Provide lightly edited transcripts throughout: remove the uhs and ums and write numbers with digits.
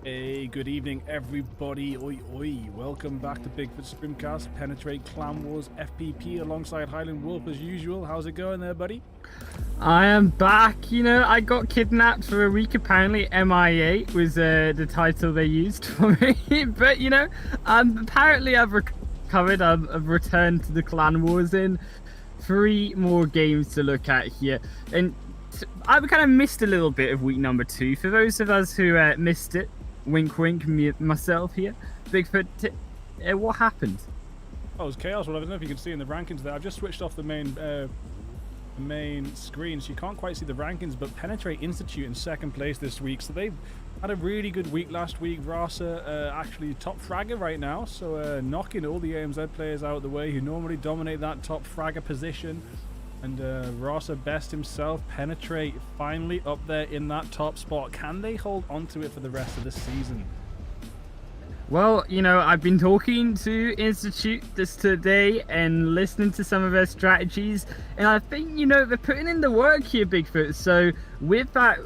Hey, good evening, everybody. Oi, oi. Welcome back to Bigfoot Scrimcast, Penetrate Clan Wars FPP alongside Highland Wolf as usual. How's it going there, buddy? I am back. I got kidnapped for a week. Apparently, MIA was the title they used for me. But apparently I've recovered. I've returned to the Clan Wars in 3 more games to look at here, and I've kind of missed a little bit of week number 2. For those of us who missed it, wink, wink, myself here, Bigfoot. What happened? Oh, it was chaos. Well, I don't know if you can see in the rankings there. I've just switched off the main screen, so you can't quite see the rankings, but Penetrate Institute in 2nd place this week, so they've had a really good week last week. Rasa actually top fragger right now, so knocking all the AMZ players out of the way who normally dominate that top fragger position. And Rasa best himself, Penetrate finally up there in that top spot. Can they hold on to it for the rest of the season? Well, I've been talking to Institute this today and listening to some of their strategies, and I think, they're putting in the work here, Bigfoot. So with that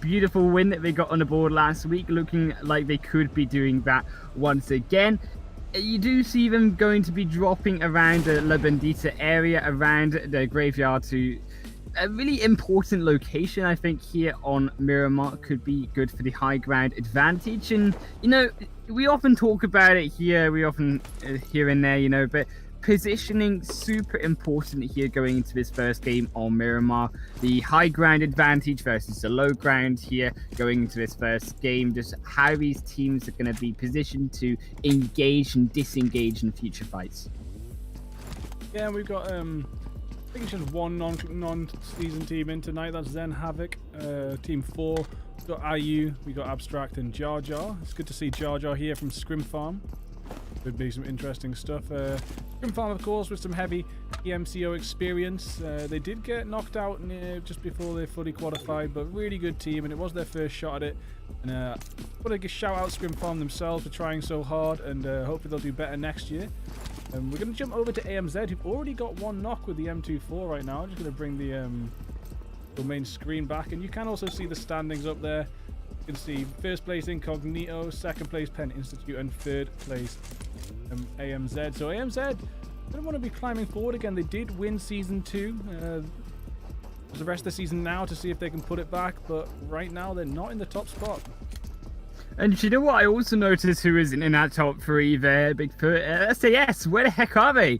beautiful win that they got on the board last week, looking like they could be doing that once again. You do see them going to be dropping around the La Bendita area, around the graveyard, to a really important location. I think here on Miramar could be good for the high ground advantage. And we often talk about it here, we often here and there, but positioning super important here going into this first game on Miramar. The high ground advantage versus the low ground here going into this first game. Just how these teams are going to be positioned to engage and disengage in future fights. Yeah, we've got I think it's just one non-season team in tonight. That's Zen Havoc, Team 4. We've got IU, we got Abstract and Jar Jar. It's good to see Jar Jar here from Scrim Farm. Could be some interesting stuff. Scrim Farm, of course, with some heavy EMCO experience. They did get knocked out just before they fully qualified, but really good team, and it was their first shot at it. And I want to shout out Scrim Farm themselves for trying so hard, and hopefully they'll do better next year. We're going to jump over to AMZ, who've already got 1 knock with the M24 right now. I'm just going to bring the main screen back, and you can also see the standings up there. You can see 1st place Incognito, 2nd place Pen Institute, and 3rd place AMZ. So AMZ don't want to be climbing forward again. They did win Season 2. The rest of the season now to see if they can put it back, but right now they're not in the top spot. And do you know what I also noticed who isn't in that top 3 there, Bigfoot? SAS, where the heck are they?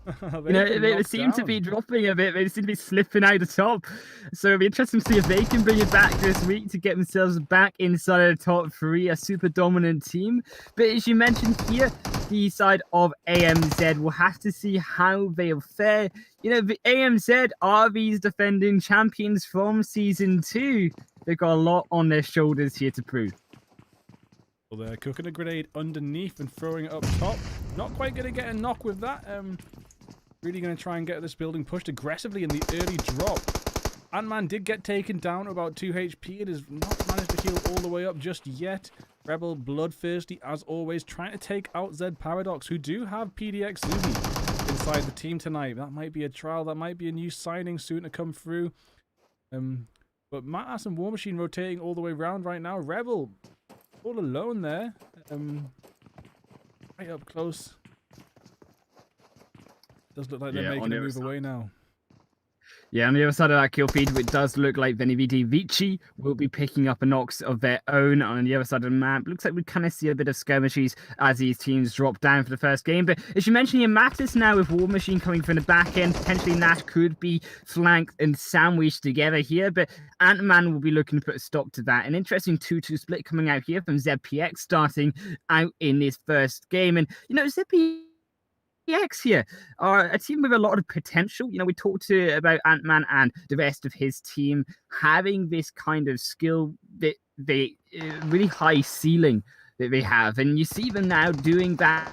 They seem to be dropping a bit. They seem to be slipping out the top. So it'll be interesting to see if they can bring it back this week to get themselves back inside of the top 3, a super dominant team. But as you mentioned here, the side of AMZ, we'll have to see how they'll fare. The AMZ are these defending champions from Season 2. They've got a lot on their shoulders here to prove. Well, they're cooking a grenade underneath and throwing it up top. Not quite going to get a knock with that. Really going to try and get this building pushed aggressively in the early drop. Ant-Man did get taken down to about 2 HP. It has not managed to heal all the way up just yet. Rebel bloodthirsty, as always, trying to take out Zed Paradox, who do have PDX Zumi inside the team tonight. That might be a trial. That might be a new signing soon to come through. But Matt Ass and War Machine rotating all the way around right now. Rebel all alone there. Right up close. Does look like they're making a move away now. Yeah, on the other side of that kill feed, it does look like Venividi Vici will be picking up a knocks of their own on the other side of the map. Looks like we kind of see a bit of skirmishes as these teams drop down for the first game. But as you mentioned here, Mattis now with War Machine coming from the back end. Potentially Nash could be flanked and sandwiched together here. But Ant-Man will be looking to put a stop to that. An interesting 2-2 split coming out here from ZPX starting out in this first game. And, ZPX here are a team with a lot of potential. We talked about Ant-Man and the rest of his team having this kind of skill that they really high ceiling that they have, and you see them now doing that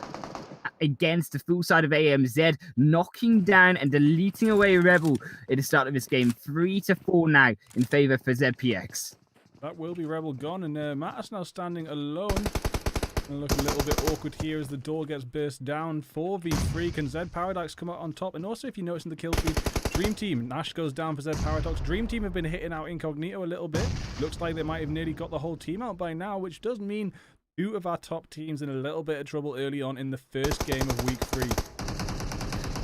against the full side of AMZ, knocking down and deleting away Rebel at the start of this game. 3-4 now in favor for ZPX. That will be Rebel gone, and Mattis now standing alone. Gonna look a little bit awkward here as the door gets burst down. 4v3. Can Zed Paradox come out on top? And also, if you notice in the kill feed, Dream Team. Nash goes down for Zed Paradox. Dream Team have been hitting out Incognito a little bit. Looks like they might have nearly got the whole team out by now, which does mean 2 of our top teams in a little bit of trouble early on in the first game of week 3.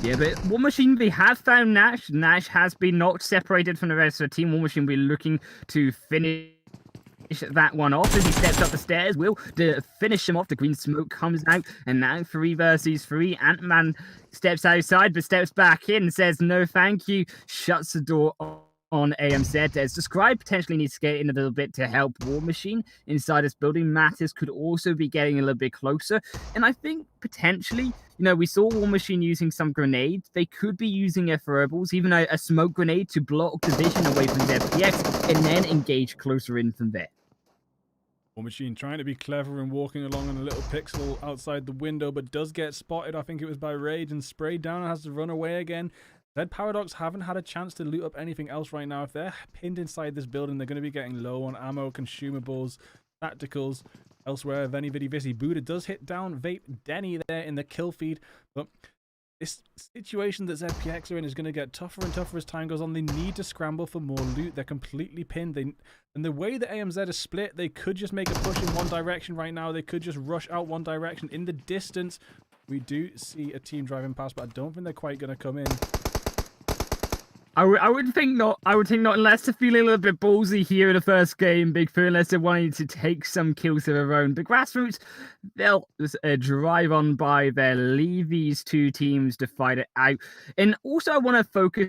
Yeah, but War Machine, they have found Nash. Nash has been knocked, separated from the rest of the team. War Machine will be looking to finish that one off as he steps up the stairs. Will to finish him off. The green smoke comes out, and now 3 versus 3. Ant-Man steps outside, but steps back in, says no thank you, shuts the door on AMZ. As described, potentially needs to get in a little bit to help War Machine inside this building. Mattis could also be getting a little bit closer, and I think potentially, we saw War Machine using some grenades. They could be using their throwables, even a smoke grenade to block the vision away from their PX, and then engage closer in from there. War Machine trying to be clever and walking along on a little pixel outside the window, but does get spotted. I think it was by Rage, and sprayed down and has to run away again. Zed Paradox haven't had a chance to loot up anything else right now. If they're pinned inside this building, they're going to be getting low on ammo, consumables, tacticals. Elsewhere, Veni Vidi Vici Buddha does hit down Vape Denny there in the kill feed, but this situation that ZPX are in is going to get tougher and tougher as time goes on. They need to scramble for more loot. They're completely pinned. And the way that AMZ is split, they could just make a push in one direction right now. They could just rush out one direction. In the distance, we do see a team driving past, but I don't think they're quite going to come in. I would think not. I would think not, unless they're feeling a little bit ballsy here in the first game, Bigfoot, unless they're wanting to take some kills of their own. The Grassroots, they'll just drive on by there, leave these 2 teams to fight it out. And also, I want to focus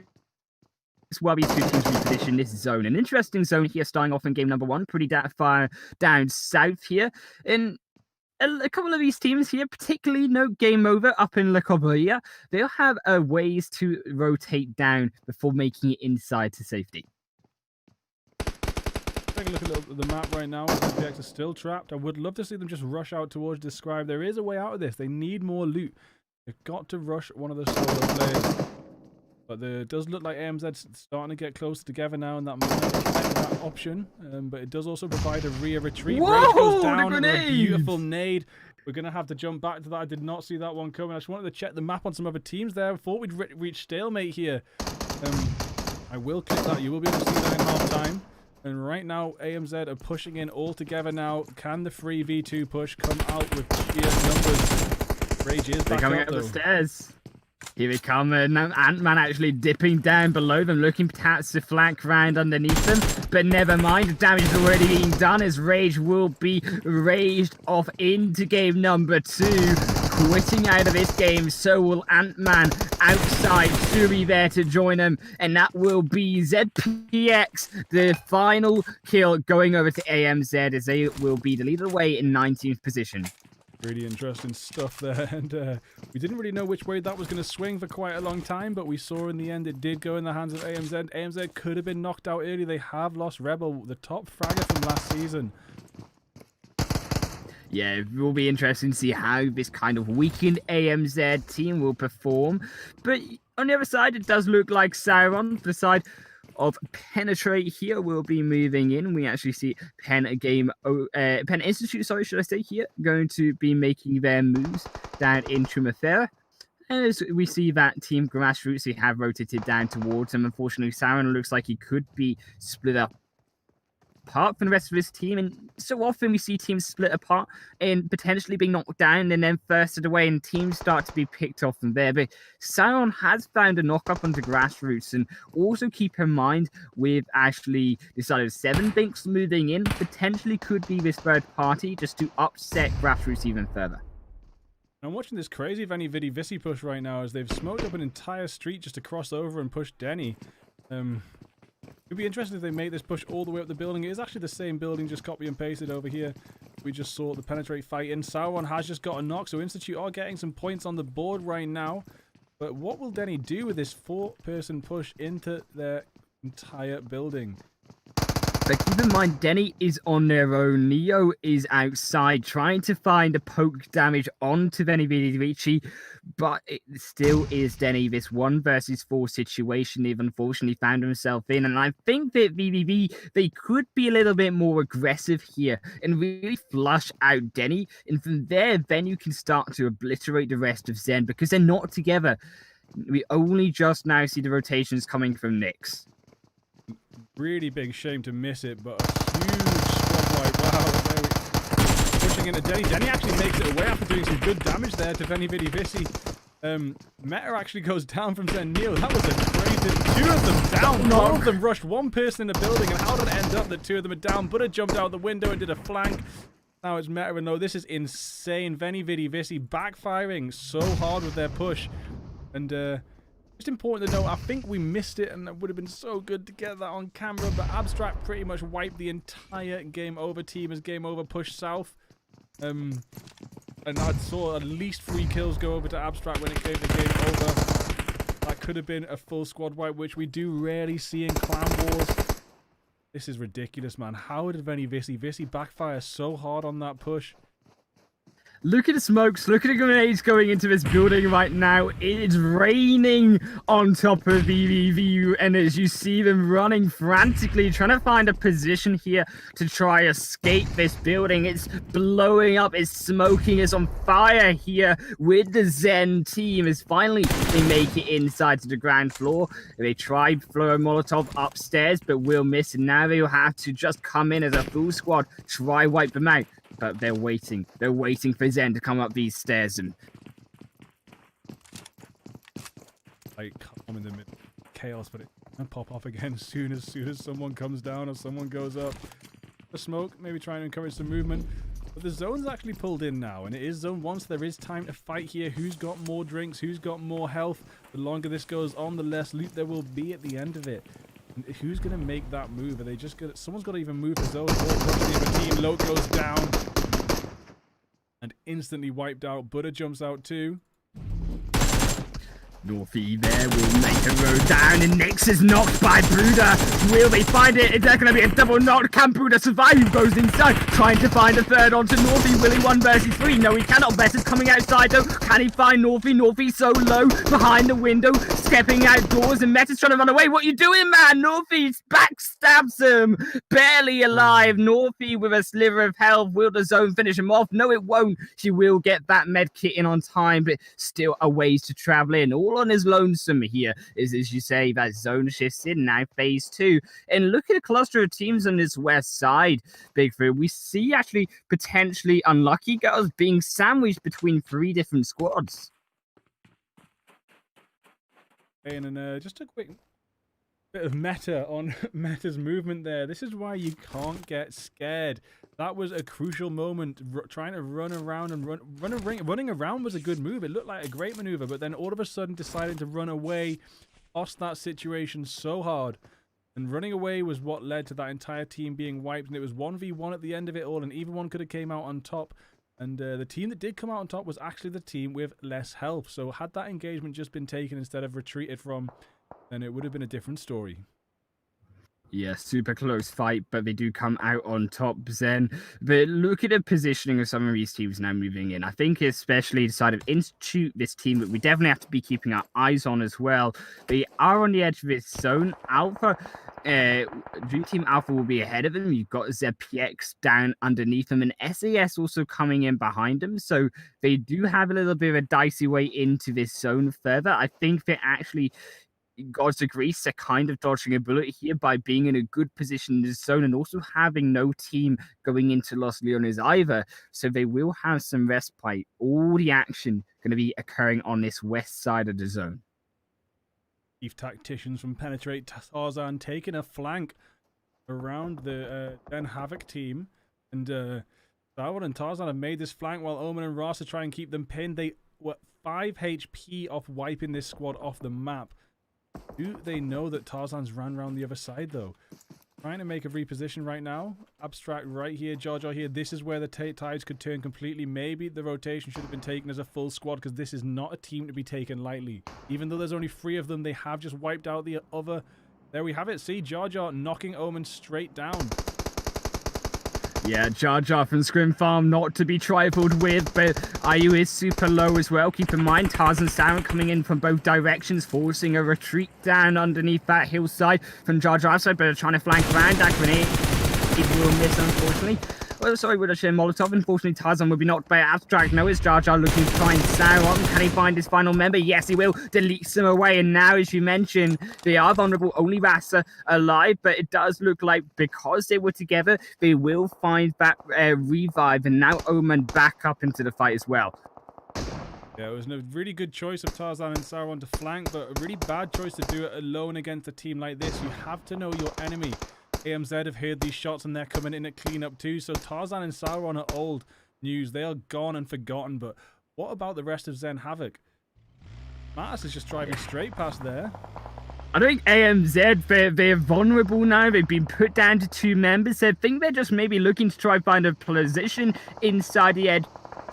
while these 2 teams reposition this zone. An interesting zone here, starting off in game number 1, pretty far down south here. And a couple of these teams here, particularly no game over up in La Cobrilla, they'll have ways to rotate down before making it inside to safety. Take a look at the map right now. SPX are still trapped. I would love to see them just rush out towards Describe. There is a way out of this. They need more loot. They've got to rush one of the solo players. But it does look like AMZ's starting to get closer together now, and that might affect that option. But it does also provide a rear retreat. Whoa, Rage goes down with a beautiful nade. We're going to have to jump back to that. I did not see that one coming. I just wanted to check the map on some other teams there. I thought we'd reach stalemate here. I will click that. You will be able to see that in half time. And right now, AMZ are pushing in all together now. Can the 3v2 push come out with sheer numbers? Rage is back coming up, up though. the stairs. Here we come, Ant-Man actually dipping down below them, looking perhaps to flank round underneath them, but never mind, the damage is already being done as Rage will be raged off into game number 2. Quitting out of this game, so will Ant-Man outside. Suri there to join him, and that will be ZPX, the final kill going over to AMZ as they will be the lead of the way in 19th position. Really interesting stuff there, and we didn't really know which way that was going to swing for quite a long time, but we saw in the end it did go in the hands of AMZ. AMZ could have been knocked out early. They have lost Rebel, the top fragger from last season. Yeah, it will be interesting to see how this kind of weakened AMZ team will perform. But on the other side, it does look like Sauron, the side of Penetrate here, will be moving in. We actually see Penn Institute, should I say here, going to be making their moves down into Mafera. As we see that team Grassroots, they have rotated down towards him. Unfortunately, Sauron looks like he could be split up apart from the rest of his team, and so often we see teams split apart and potentially being knocked down and then thirsted away, and teams start to be picked off from there. But Sion has found a knock-up onto Grassroots, and also keep in mind with actually decided 7 Binks moving in, potentially could be this third party just to upset Grassroots even further. I'm watching this crazy Veni Vidi Vici push right now as they've smoked up an entire street just to cross over and push Denny. It'd be interesting if they make this push all the way up the building. It is actually the same building, just copy and pasted over here. We just saw the Penetrate fight in. Sauron has just got a knock, so Institute are getting some points on the board right now. But what will Denny do with this 4-person push into their entire building? But keep in mind, Denny is on their own. Neo is outside trying to find a poke damage onto Veni Vidi Vici, but it still is Denny. This 1 versus 4 situation they've unfortunately found himself in. And I think that VVV, they could be a little bit more aggressive here and really flush out Denny. And from there, then you can start to obliterate the rest of Zen because they're not together. We only just now see the rotations coming from Nyx. Really big shame to miss it, but a huge squad wipe. Wow, pushing into Denny. Denny actually makes it away after doing some good damage there to Veni Vidi Vici. Meta actually goes down from Zen Neil. That was a crazy. 2 of them down. One of them rushed one person in the building, and how did it end up that 2 of them are down? Buddha jumped out the window and did a flank. Now it's Meta, and no, this is insane. Veni Vidi Vici backfiring so hard with their push. And just important to note, I think we missed it, and it would have been so good to get that on camera, but Abstract pretty much wiped the entire game over team as game over pushed south. And I saw at least 3 kills go over to Abstract when it gave the game over. That could have been a full squad wipe, which we do rarely see in clan wars. This is ridiculous, man. How did Veni Vici backfire so hard on that push? Look at the smokes, look at the grenades going into this building right now. It's raining on top of VVVU, and as you see them running frantically, trying to find a position here to try escape this building. It's blowing up, it's smoking, it's on fire here with the Zen team as finally they make it inside to the ground floor. They tried throw a Molotov upstairs, but will miss, and now they will have to just come in as a full squad, try wipe them out. But they're waiting. They're waiting for Zen to come up these stairs and like calm in the middle chaos, but it can pop off again as soon as someone comes down or someone goes up. The smoke, maybe trying to encourage some movement. But the zone's actually pulled in now, and it is zone 1, so there is time to fight here. Who's got more drinks? Who's got more health? The longer this goes on, the less loot there will be at the end of it. Who's going to make that move? Are they just going to... Someone's got to even move the zone. The team. Loke goes down. And instantly wiped out. Buddha jumps out too. Northie there will make a road down, and Nyx is knocked by Bruder. Will they find it? Is there going to be a double knock? Can Bruder survive? Who goes inside? Trying to find a third onto Northie. Will he 1 versus 3? No, he cannot. Besser's coming outside though. Can he find Northie? Northie's so low behind the window, stepping outdoors, and Meta's trying to run away. What you doing, man? Northie backstabs him. Barely alive. Northie with a sliver of health. Will the zone finish him off? No, it won't. She will get that med kit in on time, but still a ways to travel in. All on his lonesome here is, as you say, that zone shifts in now, phase 2. And look at a cluster of teams on this west side, Bigfoot. We see actually potentially unlucky girls being sandwiched between 3 different squads. And then just a quick bit of meta on Meta's movement there. This is why you can't get scared. That was a crucial moment. Trying to run around and running around was a good move. It looked like a great maneuver, but then all of a sudden deciding to run away, lost that situation so hard. And running away was what led to that entire team being wiped. And it was 1v1 at the end of it all, and either one could have came out on top. And the team that did come out on top was actually the team with less health. So had that engagement just been taken instead of retreated from, then it would have been a different story. Yeah, super close fight, but they do come out on top, Zen. But look at the positioning of some of these teams now moving in. I think especially the side of Institute, this team that we definitely have to be keeping our eyes on as well. They are on the edge of this zone. Alpha, Dream Team Alpha will be ahead of them. You've got ZPX down underneath them, and SAS also coming in behind them. So they do have a little bit of a dicey way into this zone further. I think they actually... Gods of Greece are kind of dodging a bullet here by being in a good position in this zone and also having no team going into Los Leones either. So they will have some respite. All the action going to be occurring on this west side of the zone. Chief tacticians from Penetrate Tarzan taking a flank around the Den Havoc team. And Darwin and Tarzan have made this flank while Omen and Rasa try and keep them pinned. They were 5 HP off wiping this squad off the map. Do they know that Tarzan's ran around the other side, though? Trying to make a reposition right now. Abstract right here, Jar Jar here. This is where the tides could turn completely. Maybe the rotation should have been taken as a full squad, because this is not a team to be taken lightly. Even though there's only 3 of them, they have just wiped out the other. There we have it. See, Jar Jar knocking Omen straight down. Yeah, Jar Jar from Scrim Farm not to be trifled with, but IU is super low as well. Keep in mind, Tarzan Sound coming in from both directions, forcing a retreat down underneath that hillside from Jar Jar side, but trying to flank around. That grenade, it will miss, unfortunately. Oh, sorry, would I share Molotov? Unfortunately, Tarzan will be knocked by Abstract. No, it's Jar Jar looking to try and sound on. Can he find his final member? Yes, he will. Deletes them away. And now, as you mentioned, they are vulnerable. Only Rasa alive, but it does look like because they were together, they will find that revive. And now Omen back up into the fight as well. Yeah, it was a really good choice of Tarzan and Sauron to flank, but a really bad choice to do it alone against a team like this. You have to know your enemy. AMZ have heard these shots and they're coming in at cleanup too, so Tarzan and Sauron are old news. They are gone and forgotten, but what about the rest of Zen Havoc? Mattis is just driving straight past there. I think AMZ, they're vulnerable now. They've been put down to 2 members. I think they're just maybe looking to try and find a position inside the edge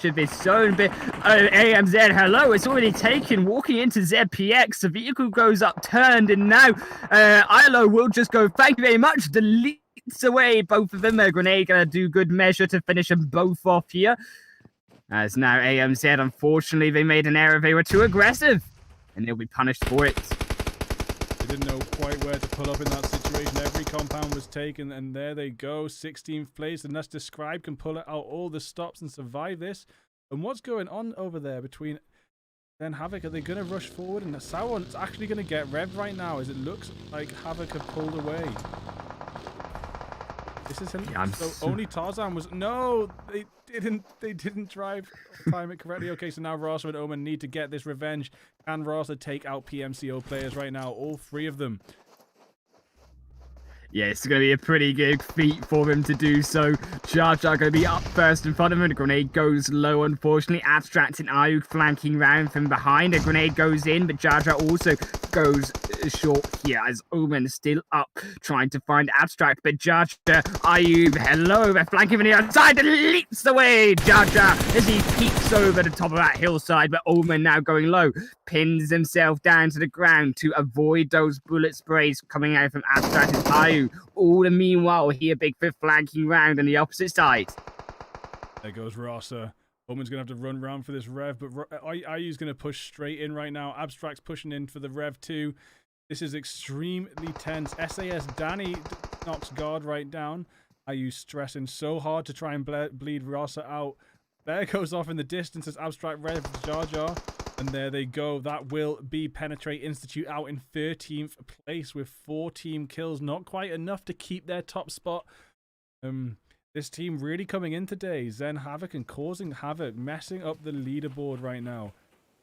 of this zone, but AMZ, hello, it's already taken. Walking into ZPX, the vehicle goes upturned, and now ILO will just go, thank you very much, deletes away both of them. A grenade gonna do good measure to finish them both off here. As now AMZ, unfortunately, they made an error. They were too aggressive, and they'll be punished for it. They didn't know quite where to pull up in that situation. Every compound was taken, and there they go. 16th place, and that's described. Can pull out all the stops and survive this. And what's going on over there between Zen Havoc? Are they going to rush forward? And Sauron's actually going to get revved right now, as it looks like Havoc have pulled away. This is him. Yeah, so only Tarzan was... No, they didn't time it correctly. Okay, so now Rasa and Omen need to get this revenge. Can Rasa take out PMCO players right now? All 3 of them. Yeah, it's going to be a pretty good feat for him to do so. Jar Jar going to be up first in front of him. The grenade goes low, unfortunately. Abstract and Ayuk flanking round from behind. A grenade goes in, but Jar Jar also goes short here as Omen is still up trying to find Abstract. But Jar Jar, Ayuk, hello, they're flanking from the outside and leaps away. Jar Jar as he peeks over the top of that hillside, but Omen now going low. Pins himself down to the ground to avoid those bullet sprays coming out from Abstract and Ayuk. All the meanwhile, here Bigfoot flanking round on the opposite side. There goes Rasa. Omen's going to have to run round for this rev, but Ayu's going to push straight in right now. Abstract's pushing in for the rev too. This is extremely tense. SAS Danny knocks guard right down. Ayu's stressing so hard to try and bleed Rasa out. There goes off in the distance as Abstract rev Jar Jar. And there they go. That will be Penetrate Institute out in 13th place with 4 team kills. Not quite enough to keep their top spot. This team really coming in today. Zen Havoc and causing havoc, messing up the leaderboard right now.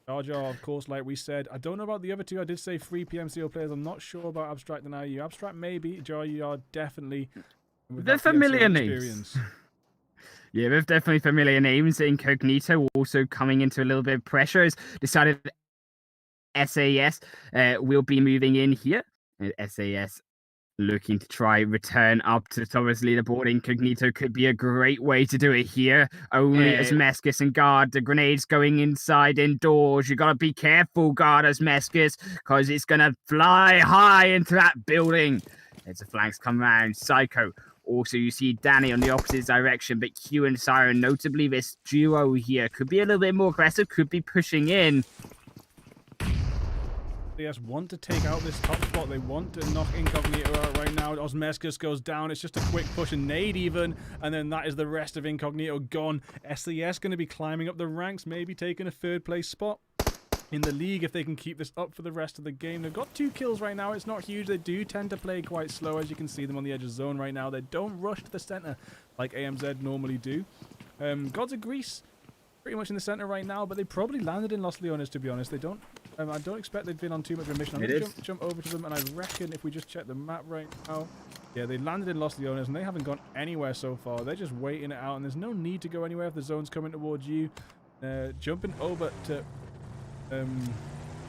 Jar Jar, of course, like we said. I don't know about the other 2. I did say 3 PMCO players. I'm not sure about Abstract and IU. Abstract maybe. Jar Jar definitely. They're familiar names. Yeah, they're definitely familiar names. Incognito also coming into a little bit of pressure. Has decided SAS will be moving in here. SAS looking to try return up to the top of his leaderboard. Incognito could be a great way to do it here. Only as Mescus and Guard, the grenades going inside indoors. You gotta be careful, Guard, as Mescus, because it's gonna fly high into that building. As the flanks come round, Psycho. Also, you see Danny on the opposite direction, but Q and Siren, notably this duo here, could be a little bit more aggressive, could be pushing in. They just want to take out this top spot. They want to knock Incognito out right now. Osmescus goes down. It's just a quick push and nade even. And then that is the rest of Incognito gone. SES going to be climbing up the ranks, maybe taking a 3rd place spot in the league if they can keep this up for the rest of the game. They've got 2 kills right now. It's not huge. They do tend to play quite slow, as you can see them on the edge of zone right now. They don't rush to the center like AMZ normally do. Gods of Greece pretty much in the center right now, but they probably landed in Los Leones, to be honest. They don't. I don't expect they've been on too much of a mission. I'm going to jump over to them, and I reckon if we just check the map right now, yeah, they landed in Los Leones, and they haven't gone anywhere so far. They're just waiting it out, and there's no need to go anywhere if the zone's coming towards you. Jumping over to...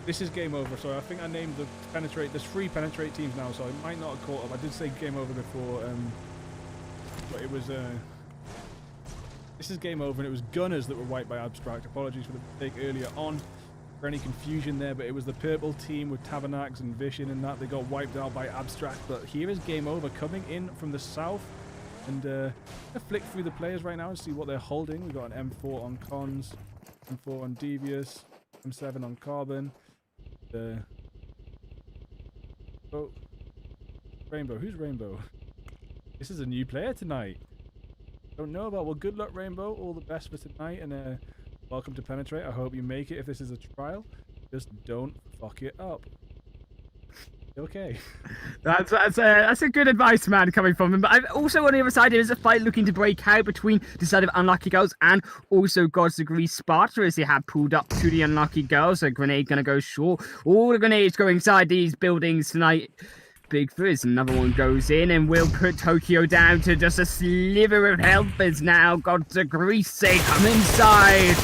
this is game over, so I think I named the Penetrate. There's 3 Penetrate teams now, so I might not have caught up. I did say game over before, but it was... this is game over, and it was Gunners that were wiped by Abstract. Apologies for the mistake earlier on, for any confusion there, but it was the purple team with Tabernacles and Vision and that. They got wiped out by Abstract, but here is game over coming in from the south. And I'm gonna flick through the players right now and see what they're holding. We've got an M4 on Cons, M4 on Devious, M7 on Carbon. Oh, Rainbow. Who's Rainbow? This is a new player tonight. don't know about. Well, good luck, Rainbow. All the best for tonight, and welcome to Penetrate. I hope you make it. If this is a trial, just don't fuck it up. Okay. That's a good advice, man, coming from him. But I've also on the other side, there is a fight looking to break out between the side of Unlucky Girls and also Gods Degree Sparta as they have pulled up to the Unlucky Girls. A grenade gonna go short. All the grenades go inside these buildings tonight. Big Frizz, another one goes in and will put Tokyo down to just a sliver of health as now Gods Degree say come inside.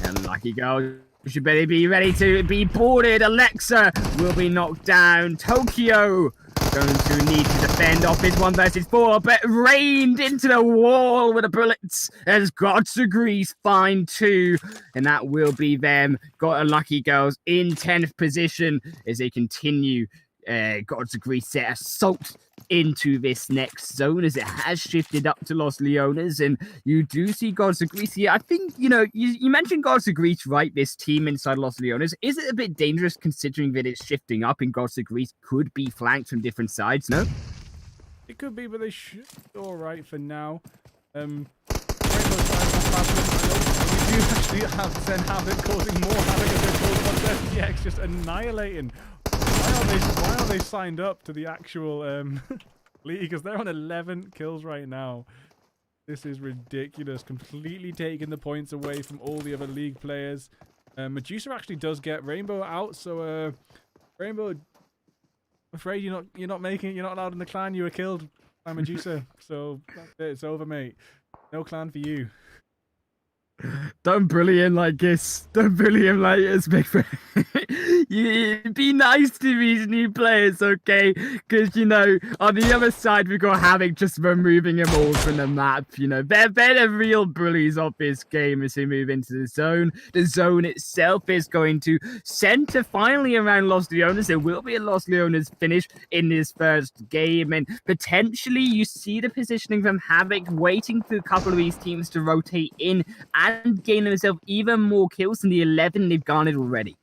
Unlucky Girls, you better be ready to be boarded. Alexa will be knocked down. Tokyo going to need to defend off his 1 versus 4, but rained into the wall with the bullets as Gods Agrees find 2, and that will be them. Got Unlucky Girls in 10th position as they continue. Gods Agree set assault into this next zone as it has shifted up to Los Leones, and you do see Gods Agree here. I think, you mentioned Gods Agree, right? This team inside Los Leones. Is it a bit dangerous considering that it's shifting up and Gods Agree could be flanked from different sides, no? It could be, but they should be alright for now. We do actually have Zen Havoc causing more havoc as they're causing on FPX, just annihilating. Why are they signed up to the actual league? Because they're on 11 kills right now. This is ridiculous. Completely taking the points away from all the other league players. Medusa actually does get Rainbow out, so Rainbow, I'm afraid you're not allowed in the clan. You were killed by Medusa, so that's it. It's over, mate. No clan for you. Don't bully him like this. Don't bully him like this, big friend. You be nice to these new players, okay? Because, on the other side, we've got Havoc just removing them all from the map. They're the real bullies of this game as they move into the zone. The zone itself is going to center finally around Los Leones. There will be a Los Leones finish in this first game, and potentially you see the positioning from Havoc waiting for a couple of these teams to rotate in and gain themselves even more kills than the 11 they've garnered already.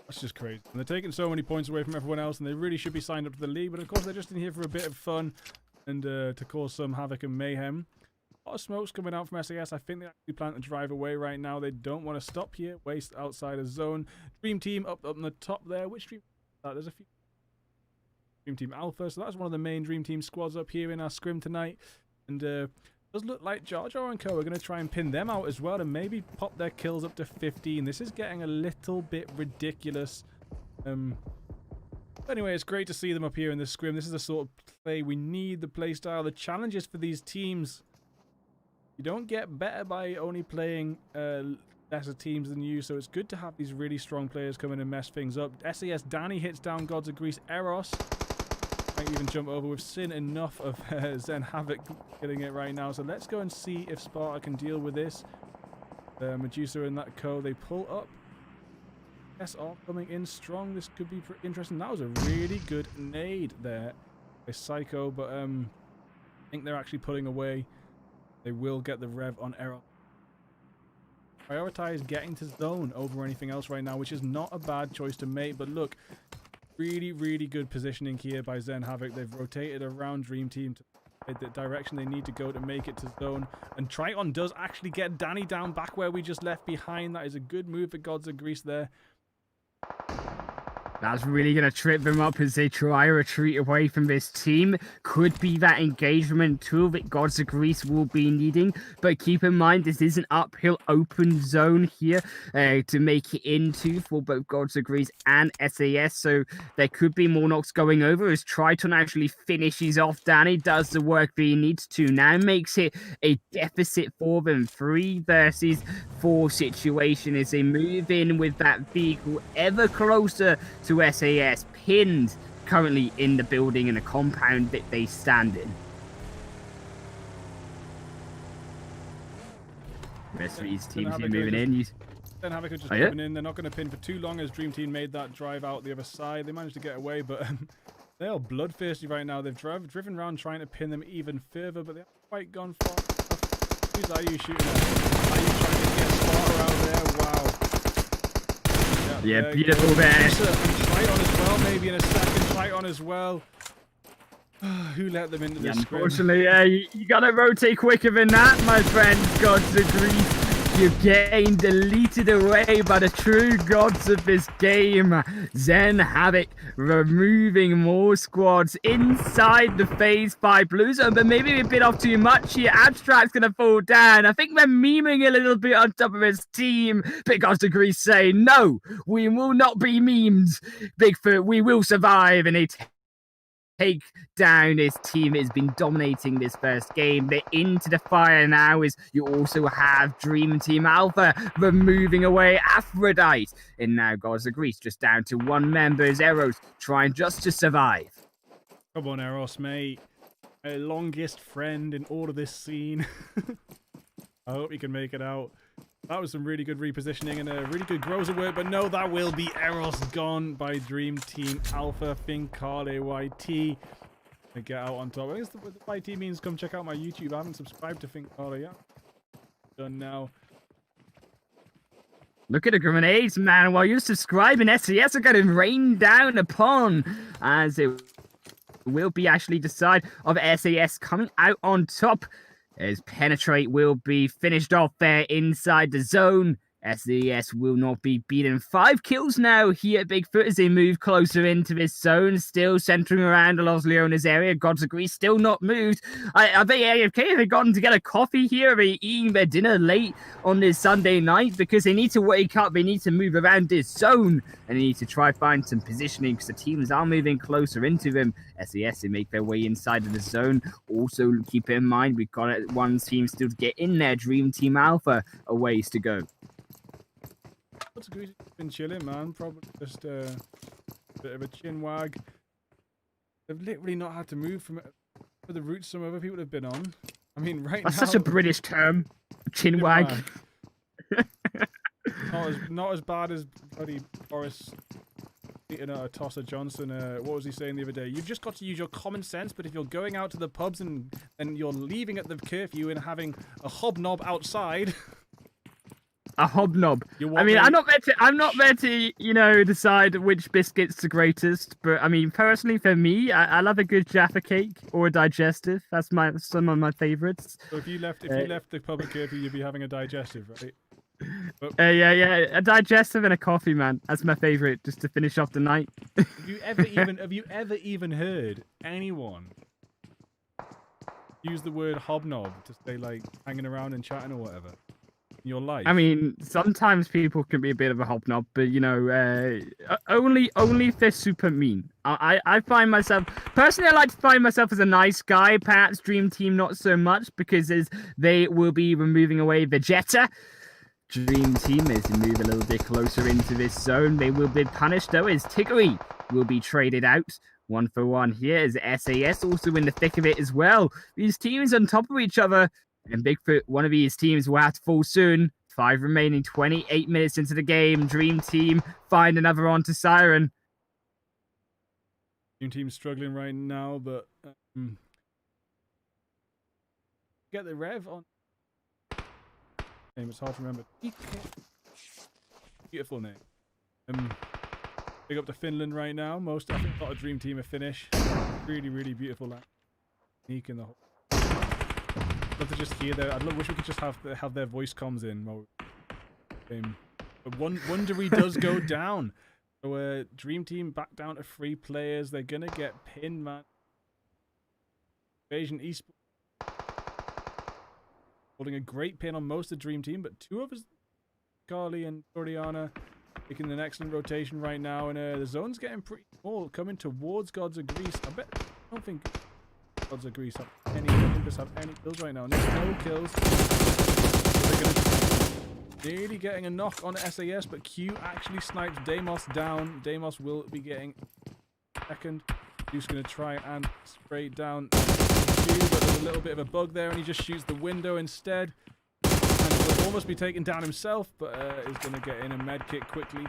That's just crazy. And they're taking so many points away from everyone else, and they really should be signed up to the league. But of course, they're just in here for a bit of fun and to cause some havoc and mayhem. A lot of smoke's coming out from SAS. I think they actually plan to drive away right now. They don't want to stop here. Waste outside a zone. Dream Team up on the top there. Which Dream? There's a few. Dream Team Alpha. So that's one of the main Dream Team squads up here in our scrim tonight. And does look like Jar Jar and Co are going to try and pin them out as well and maybe pop their kills up to 15. This is getting a little bit ridiculous. Anyway, it's great to see them up here in the scrim. This is the sort of play we need, the play style, the challenges for these teams. You don't get better by only playing lesser teams than you, so it's good to have these really strong players come in and mess things up. SAS Danny hits down Gods of Greece Eros. Might even jump over. We've seen enough of Zen Havoc getting it right now, so let's go and see if Sparta can deal with this. Medusa and that Co, they pull up. SR coming in strong. This could be pretty interesting. That was a really good nade there by Psycho, but I think they're actually pulling away. They will get the rev on Error. Prioritize getting to zone over anything else right now, which is not a bad choice to make, but look, really, really good positioning here by Zen Havoc. They've rotated around Dream Team to the direction they need to go to make it to zone. And Triton does actually get Danny down back where we just left behind. That is a good move for Gods of Greece there. That's really going to trip them up as they try to retreat away from this team. Could be that engagement tool that Gods of Greece will be needing. But keep in mind, this is an uphill open zone here to make it into for both Gods of Greece and SAS. So there could be more knocks going over as Triton actually finishes off Danny, does the work that he needs to. Now makes it a deficit for them. 3 versus 4 situation as they move in with that vehicle ever closer to SAS, pinned currently in the building in a compound that they stand in. The rest of these teams are moving in. Then Havoc are just moving in. They're not going to pin for too long as Dream Team made that drive out the other side. They managed to get away, but they are bloodthirsty right now. They've driven around trying to pin them even further, but they haven't quite gone far enough. Who's IU shooting at? IU trying to get Sparta out there. Wow. Yeah, beautiful there. Triton as well, maybe in a second. Triton as well. Who let them into Yeah, this scrim? unfortunately, you gotta rotate quicker than that, my friends. Gods of Greece. You're getting deleted away by the true gods of this game. Zen Havoc removing more squads inside the phase 5 blue zone, but maybe we bit off too much here. Abstract's gonna fall down. I think they're memeing a little bit on top of his team. But Gods of Greece say, no, we will not be memed. Bigfoot, we will survive. And they take down his team. Has been dominating this first game. They're into the fire now. Is you also have Dream Team Alpha removing away Aphrodite, and now Gods of Greece just down to one member. Eros trying just to survive. Come on, Eros, mate. My longest friend in all of this scene. I hope you can make it out. That was some really good repositioning and a really good Groza work, but no, that will be Eros gone by Dream Team Alpha. Finkale YT. They get out on top. I guess what the YT means come check out my YouTube. I haven't subscribed to Finkale yet. Done now. Look at the grenades, man. While you're subscribing, SES are going to rain down upon as it will be actually the side of SAS coming out on top. As Penetrate will be finished off there inside the zone. SES will not be beaten. 5 kills now here at Bigfoot as they move closer into this zone. Still centering around the Los Leones area. Gods of Greece still not moved. Are they AFK? Have they gotten to get a coffee here? Are they eating their dinner late on this Sunday night? Because they need to wake up. They need to move around this zone. And they need to try find some positioning because the teams are moving closer into them. SES, they make their way inside of the zone. Also, keep in mind, we've got one team still to get in there. Dream Team Alpha, a ways to go. What's good? Been chilling, man. Probably just a bit of a chin wag. They've literally not had to move from the routes some other people have been on. I mean, right That's now. such a British term. Chin wag. Not as bad as bloody Boris beating a tosser Johnson. What was he saying the other day? You've just got to use your common sense. But if you're going out to the pubs and you're leaving at the curfew and having a hobnob outside. A hobnob. I mean, I'm not there to, you know, decide which biscuit's the greatest. But I mean, personally, for me, I love a good Jaffa cake or a digestive. That's some of my favorites. So if you left the pub at curfew, you'd be having a digestive, right? But, yeah, a digestive and a coffee, man. That's my favorite, just to finish off the night. have you ever even heard anyone use the word hobnob to say like hanging around and chatting or whatever? Your life. I mean, sometimes people can be a bit of a hobnob, but you know, only if they're super mean. I find myself personally, I like to find myself as a nice guy. Perhaps Dream Team not so much because as they will be removing away Vegeta. Dream Team as they move a little bit closer into this zone. They will be punished though as Tiggery will be traded out. 1 for 1 here as SAS also in the thick of it as well. These teams on top of each other. And Bigfoot, one of these teams will have to fall soon. 5 remaining, 28 minutes into the game. Dream Team find another onto Siren. Dream Team's struggling right now, but get the rev on. Name it's hard to remember. Beautiful name. Big up to Finland right now. I think a lot of Dream Team are Finnish. Really, really beautiful land. Unique in the whole. Love to just hear their. I wish we could just have their voice comms in. But Wondery does go down. So Dream Team back down to 3 players. They're gonna get pinned, man. Invasion Esports holding a great pin on most of the Dream Team, but 2 of us, Carly and Oriana, making an excellent rotation right now, and the zone's getting pretty small, coming towards Gods of Greece. I don't think Gods of Greece have any kills right now. No kills. So they're gonna nearly getting a knock on SAS, but Q actually snipes Deimos down. Deimos will be getting second. Q's gonna try and spray down Q, but there's a little bit of a bug there, and he just shoots the window instead. And will almost be taken down himself, but is gonna get in a med kit quickly.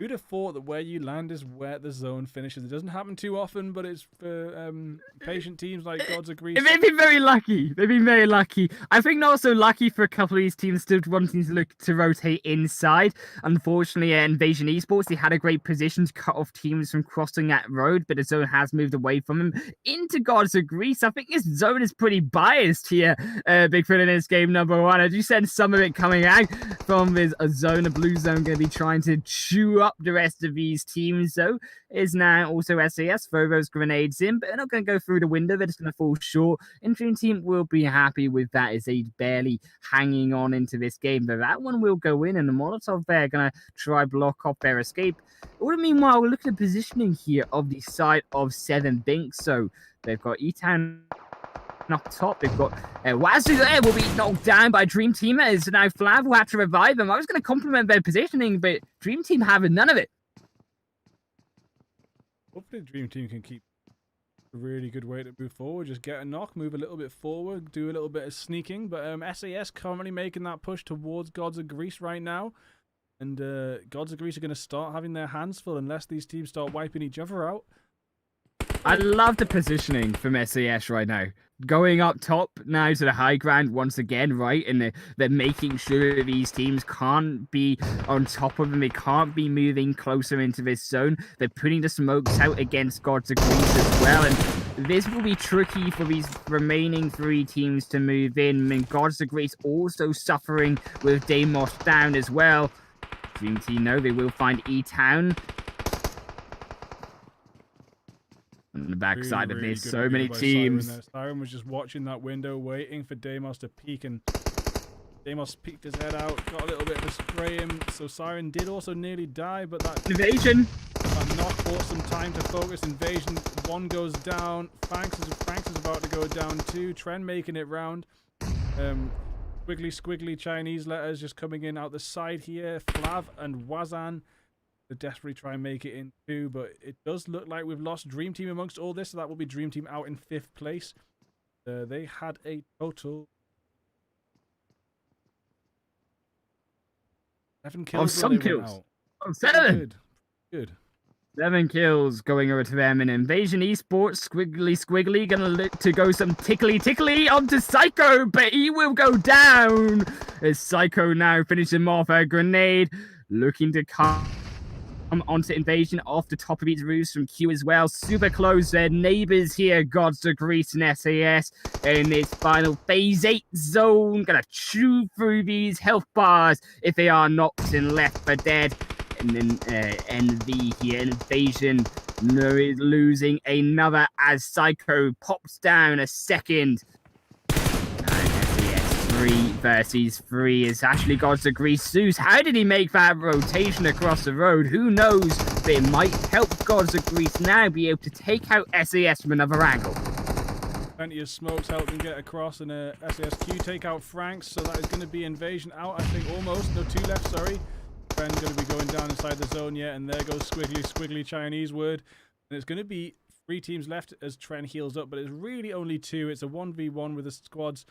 Who'd have thought that where you land is where the zone finishes? It doesn't happen too often, but it's for patient teams like Gods of Greece. They've been very lucky. They've been very lucky. I think not so lucky for a couple of these teams still wanting to look to rotate inside. Unfortunately, Invasion Esports, they had a great position to cut off teams from crossing that road, but the zone has moved away from them into Gods of Greece. I think this zone is pretty biased here, Bigfoot, in this game number 1. I do sense some of it coming out from this zone. A blue zone going to be trying to chew up the rest of these teams, though. Is now also SAS. Throw those grenades in, but they're not going to go through the window. They're just going to fall short. And Dream Team will be happy with that as they barely hanging on into this game. But that one will go in, and the Molotov there going to try block off their escape. All the meanwhile, we're looking at the positioning here of the side of 7 Binks. So they've got E-Town up top. They've got Wazoo there, will be knocked down by Dream Team. As now Flav will have to revive them. I was going to compliment their positioning, but Dream Team having none of it. Hopefully Dream Team can keep a really good way to move forward. Just get a knock, move a little bit forward, do a little bit of sneaking. But SAS currently making that push towards Gods of Greece right now. And Gods of Greece are going to start having their hands full unless these teams start wiping each other out. I love the positioning from SAS right now. Going up top now to the high ground once again, right? And they're making sure these teams can't be on top of them. They can't be moving closer into this zone. They're putting the smokes out against Gods of Greece as well. And this will be tricky for these remaining 3 teams to move in. And Gods of Greece also suffering with Deimos down as well. Dream Team, no, they will find E-Town. On the backside of this, so many teams. Siren was just watching that window, waiting for Deimos to peek, and Deimos peeked his head out, got a little bit of a spray him. So Siren did also nearly die, but that Invasion. That knock bought some time to focus. Invasion, 1 goes down. Franks is about to go down too. Trend making it round. Squiggly Chinese letters just coming in out the side here. Flav and Wazan to desperately try and make it in too, but it does look like we've lost Dream Team amongst all this, so that will be Dream Team out in 5th place. They had a total 7 kills. Oh, some kills. Oh, 7. Good. 7 kills going over to them. And Invasion Esports, Squiggly, gonna look to go some tickly onto Psycho, but he will go down. As Psycho now finishes him off a grenade, looking to come onto Invasion off the top of these roofs from Q as well. Super close, their neighbors here, Gods of Greece and SAS in its final phase 8 zone. Gonna chew through these health bars if they are knocked and left for dead. And then NV here, Invasion is losing another as Psycho pops down a second. 3 versus 3 is actually Gods of Greece. Zeus, how did he make that rotation across the road? Who knows? But it might help Gods of Greece now be able to take out SAS from another angle. Plenty of smokes help them get across, and SASQ take out Franks, so that is going to be Invasion out, I think, almost. No, 2 left, sorry. Trend's going to be going down inside the zone yet, and there goes Squiggly Chinese word. And it's going to be 3 teams left as Trend heals up, but it's really only 2. It's a 1v1 with the squads.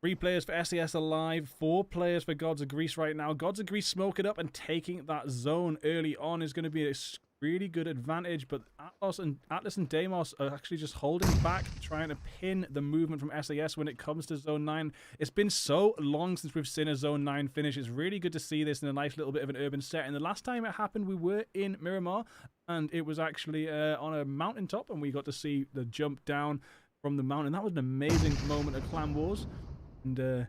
3 players for SAS alive, 4 players for Gods of Greece right now. Gods of Greece smoke it up, and taking that zone early on is going to be a really good advantage, but Atlas and Deimos are actually just holding back, trying to pin the movement from SAS when it comes to Zone 9. It's been so long since we've seen a Zone 9 finish. It's really good to see this in a nice little bit of an urban setting. The last time it happened, we were in Miramar, and it was actually on a mountaintop, and we got to see the jump down from the mountain. That was an amazing moment of Clan Wars. And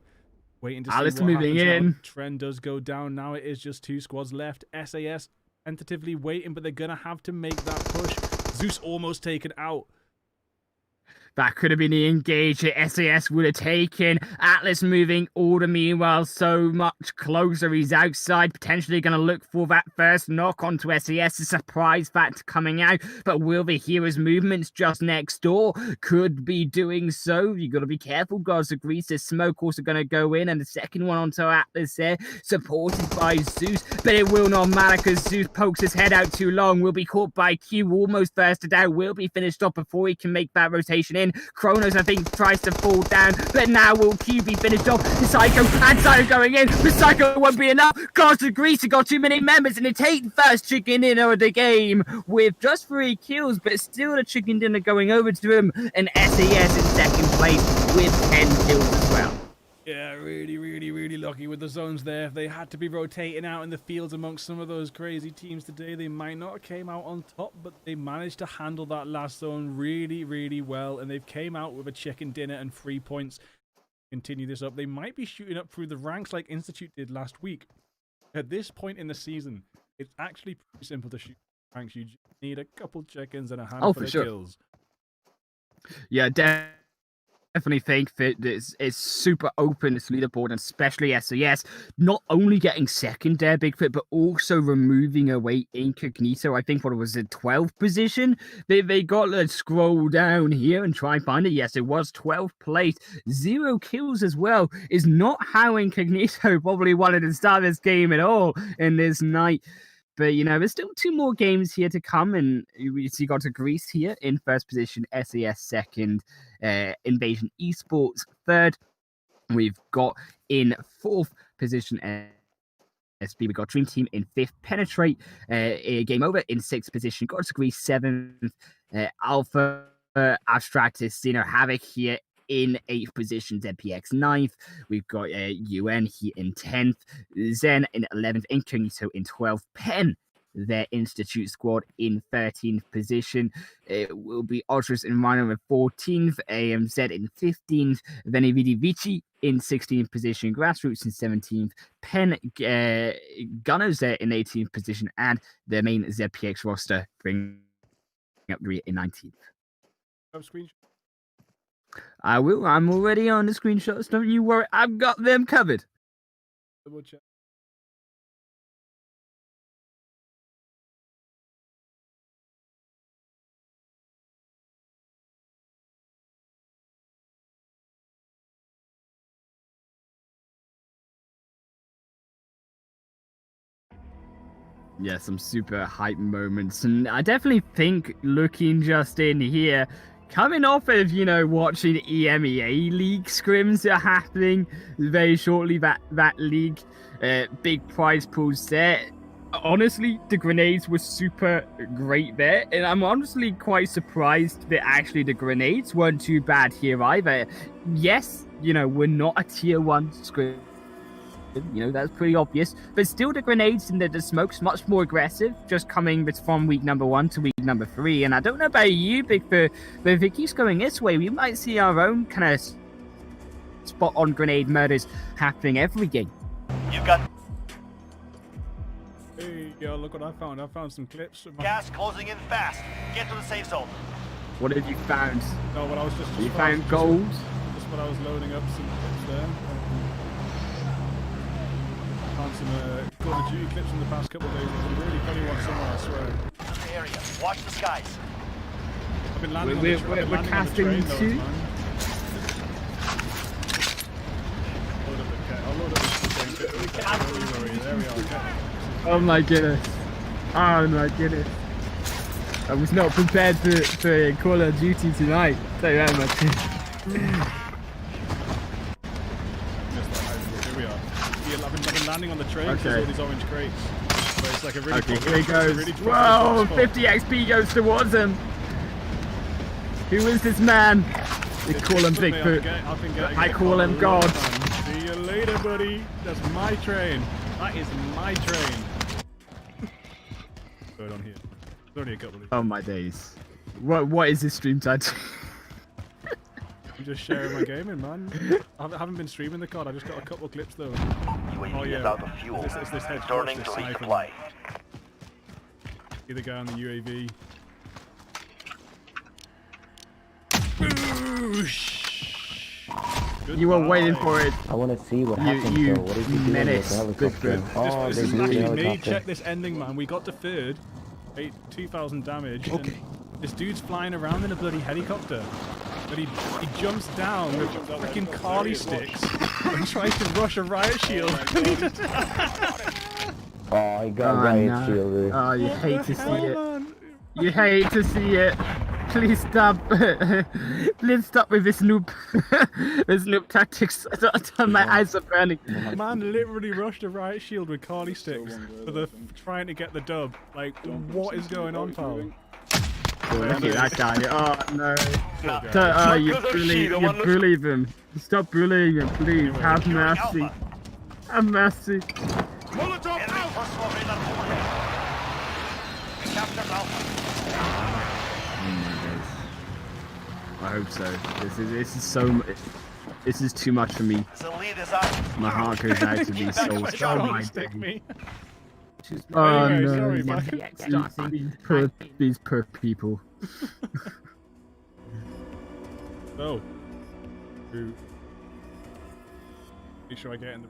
waiting to see what moving happens in. now. Trend does go down. Now it is just 2 squads left. SAS tentatively waiting, but they're going to have to make that push. Zeus almost taken out. That could have been the engage that SAS would have taken. Atlas moving all the meanwhile so much closer. He's outside, potentially going to look for that first knock onto SAS. A surprise fact coming out. But will the hero's movements just next door? Could be doing so. You got to be careful, Gods of Greece. There's smoke also going to go in. And the second one onto Atlas there, supported by Zeus. But it will not matter because Zeus pokes his head out too long. Will be caught by Q, almost bursted out. Will be finished off before he can make that rotation in. Kronos, I think, tries to fall down, but now will Q be finished off? Psycho and Psycho going in, but Psycho won't be enough. Cast of Greece got too many members, and they take the first chicken dinner of the game with just 3 kills, but still the chicken dinner going over to him, and SAS in second place with 10 kills as well. Yeah, really lucky with the zones there. If they had to be rotating out in the fields amongst some of those crazy teams today, they might not have came out on top, but they managed to handle that last zone really well, and they've came out with a chicken dinner and 3 points. Continue this up. They might be shooting up through the ranks like Institute did last week. At this point in the season, it's actually pretty simple to shoot ranks. You just need a couple chickens and a handful of kills. Yeah, definitely think that it's super open, this leaderboard, and especially SAS, not only getting second there, Bigfoot, but also removing away Incognito. I think what was it, 12th position? They got to scroll down here and try and find it. Yes, it was 12th place. 0 kills as well is not how Incognito probably wanted to start this game at all in this night. But, you know, there's still 2 more games here to come, and you got to Greece here in first position, SAS second, Invasion Esports third. We've got in 4th position SB. We've got Dream Team in 5th, Penetrate, game over in 6th position. Got to Greece 7th, Alpha, Abstractus, Havoc here in 8th position, ZPX 9th. We've got UN here in 10th, Zen in 11th, Incognito in 12th, Pen, their Institute squad, in 13th position. It will be Ultras in Rhino in 14th, AMZ in 15th, Venividi Vici in 16th position, Grassroots in 17th, Pen Gunners there in 18th position, and the main ZPX roster bringing up the rear in 19th. I will. I'm already on the screenshots. Don't you worry. I've got them covered. Double check. Yeah, some super hype moments. And I definitely think looking just in here, coming off of, you know, watching EMEA League scrims that are happening very shortly, that league, big prize pools there. Honestly, the grenades were super great there, and I'm honestly quite surprised that actually the grenades weren't too bad here either. Yes, you know, we're not a tier 1 scrim. You know, that's pretty obvious. But still, the grenades and the smoke's much more aggressive, just coming from week number 1 to week number 3. And I don't know about you, Bigfoot, but if it keeps going this way, we might see our own kind of spot-on grenade murders happening every game. You've got... Hey, yo, look what I found. I found some clips. Gas closing in fast. Get to the safe zone. What have you found? No, what I was just... You found gold? Just what I was loading up, some clips there. Found some Call of Duty clips from the past couple of days. There's a really funny one somewhere, I swear. Area. Watch the skies. I've been landing on the train. We're casting two. I'll load up the There we are. Oh my goodness. Oh my goodness. I was not prepared for Call of Duty tonight. Tell you that much. Here we are. I've been landing on the train because all these orange crates. But it's like a really here he goes. Really whoa, 50 XP goes towards him. Who is this man? They call him Bigfoot. I call him God. See you later, buddy. That's my train. That is my train. Going on here. There's only a couple of these. Oh my days. What is this stream title? I'm just sharing my gaming, man. I haven't been streaming the COD. I just got a couple of clips though. UAV is out of fuel. It's this head Turning to resupply. See the guy on the UAV. You were waiting for it. I want to see what happened. You What is he doing with the helicopter? Oh, this they is blew the actually me. helicopter. Check this ending, man. We got to third. 2,000 damage. Okay. This dude's flying around in a bloody helicopter. But he jumps down with freaking Carly sticks and tries to rush a riot shield. Oh, he got riot shielded. Oh, you hate to see it. You hate to see it. Please stop. Please stop with this noob. This noob tactics. My eyes are burning. Man literally rushed a riot shield with Carly sticks for the trying to get the dub. Like, what is going on, pal? Oh, look at that guy. Oh no. Nah, You bully him. Stop bullying him, please. Have mercy. Have mercy. Enemy personal radar overhead. We captured Alpha. I hope so. This is so. This is too much for me. The lead is out. My heart goes out to these souls. Oh my Stick me. Oh Anyway, no! sorry, These poor people. So, make sure I get in the.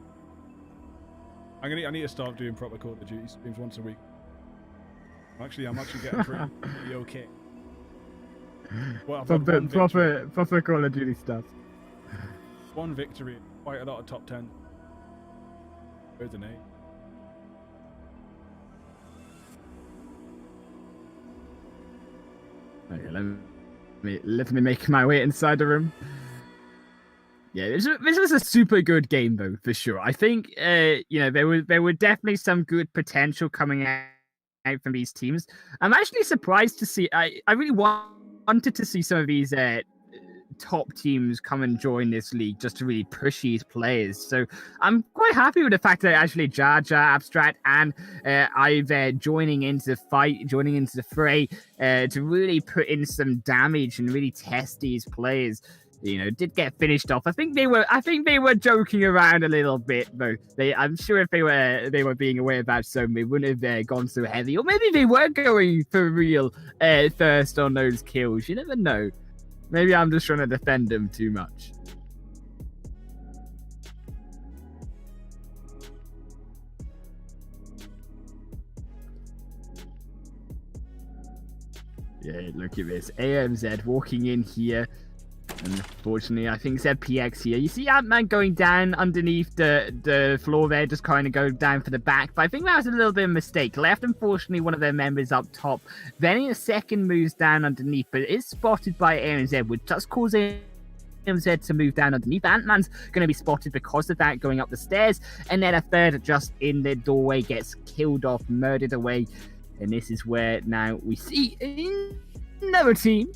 I need to start doing proper Call of Duty streams once a week. I'm actually getting pretty okay. Well, I've had Proper Call of Duty stuff. one victory, quite a lot of top 10. Where's an 8? Okay, let me make my way inside the room. Yeah, this was a super good game though, for sure. I think there were definitely some good potential coming out from these teams. I'm actually surprised to see. I really wanted to see some of these top teams come and join this league just to really push these players. So I'm quite happy with the fact that actually Jar Jar, Abstract, and I've joining into the fray to really put in some damage and really test these players. Did get finished off. I think they were joking around a little bit though. I'm sure if they were being aware about something, they wouldn't have gone so heavy, or maybe they were going for real first on those kills. You never know. Maybe I'm just trying to defend them too much. Yeah, look at this. AMZ walking in here. Unfortunately, I think it's FPX here. You see Ant-Man going down underneath the floor there, just kind of go down for the back. But I think that was a little bit of a mistake. Left, unfortunately, one of their members up top. Then in a second moves down underneath, but it is spotted by AMZ, which does cause AMZ to move down underneath. Ant-Man's going to be spotted because of that, going up the stairs. And then a third just in the doorway gets killed off, murdered away. And this is where now we see another team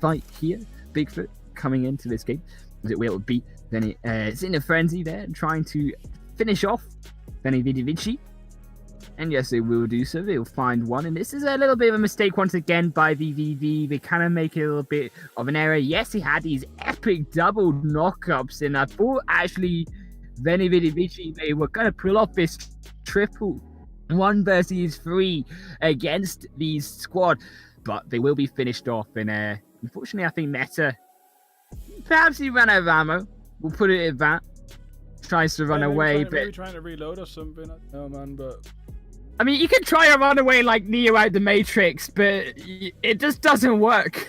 fight here. Bigfoot coming into this game, as it will be. Then it's in a frenzy there, trying to finish off Benny Vidivici. And yes, they will do so. They'll find one. And this is a little bit of a mistake once again by VVV. They kind of make it a little bit of an error. Yes, he had these epic double knockups. And I thought actually Benny Vidivici, they were going to pull off this triple 1 versus 3 against these squad. But they will be finished off. And unfortunately, I think Meta, perhaps he ran out of ammo. We'll put it at that. Tries to run away, but maybe trying to reload or something. I don't know, man, but I mean, you can try to run away like Neo out the Matrix, but it just doesn't work.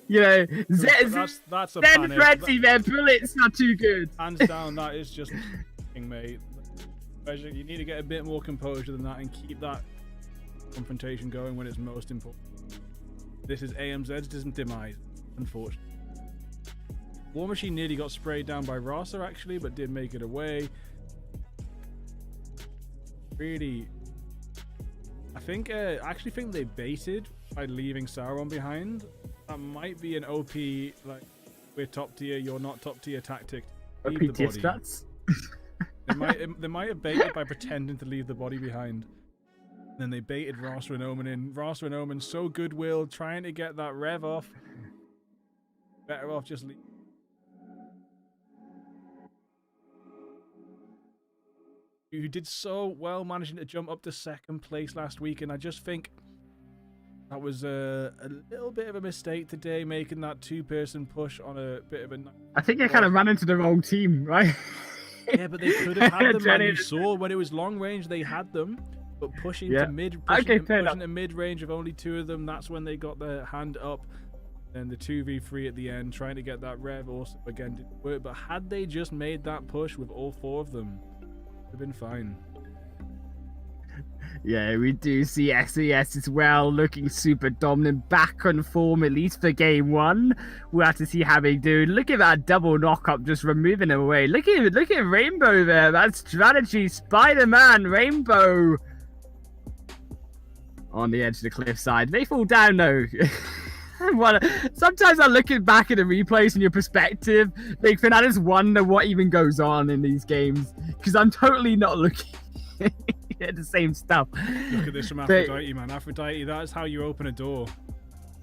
that's a then panic. frenzy, their bullets are too good. Hands down, that is just mate. You need to get a bit more composure than that and keep that confrontation going when it's most important. This is AMZ's demise, unfortunately. War Machine nearly got sprayed down by Rasa actually, but did make it away. Really, I actually think they baited by leaving Sauron behind. That might be an OP, like, we're top tier, you're not top tier tactic. OP Leave the tier body. stats? They might have baited by pretending to leave the body behind. Then they baited Rasa and Omen in. Rasa and Omen so goodwill, trying to get that rev off. Better off just leave. Who did so well managing to jump up to second place last week, and I just think that was a little bit of a mistake today, making that 2-person push on a bit of a... I think I kind of ran into the wrong team, right? Yeah, but they could have had them, and you saw when it was long range, they had them. But pushing to mid range of only 2 of them, that's when they got their hand up. And the 2v3 at the end, trying to get that rev also again didn't work. But had they just made that push with all 4 of them, it would have been fine. Yeah, we do see SAS as well, looking super dominant, back on form, at least for game one. We'll have to see how they do. Look at that double knock-up, just removing him away. Look at Rainbow there. That strategy, Spider-Man, Rainbow. On the edge of the cliffside. They fall down, though. Sometimes I'm looking back at the replays from your perspective, Bigfoot, I just wonder what even goes on in these games, because I'm totally not looking at the same stuff. Look at this from Aphrodite, man. Aphrodite, that is how you open a door.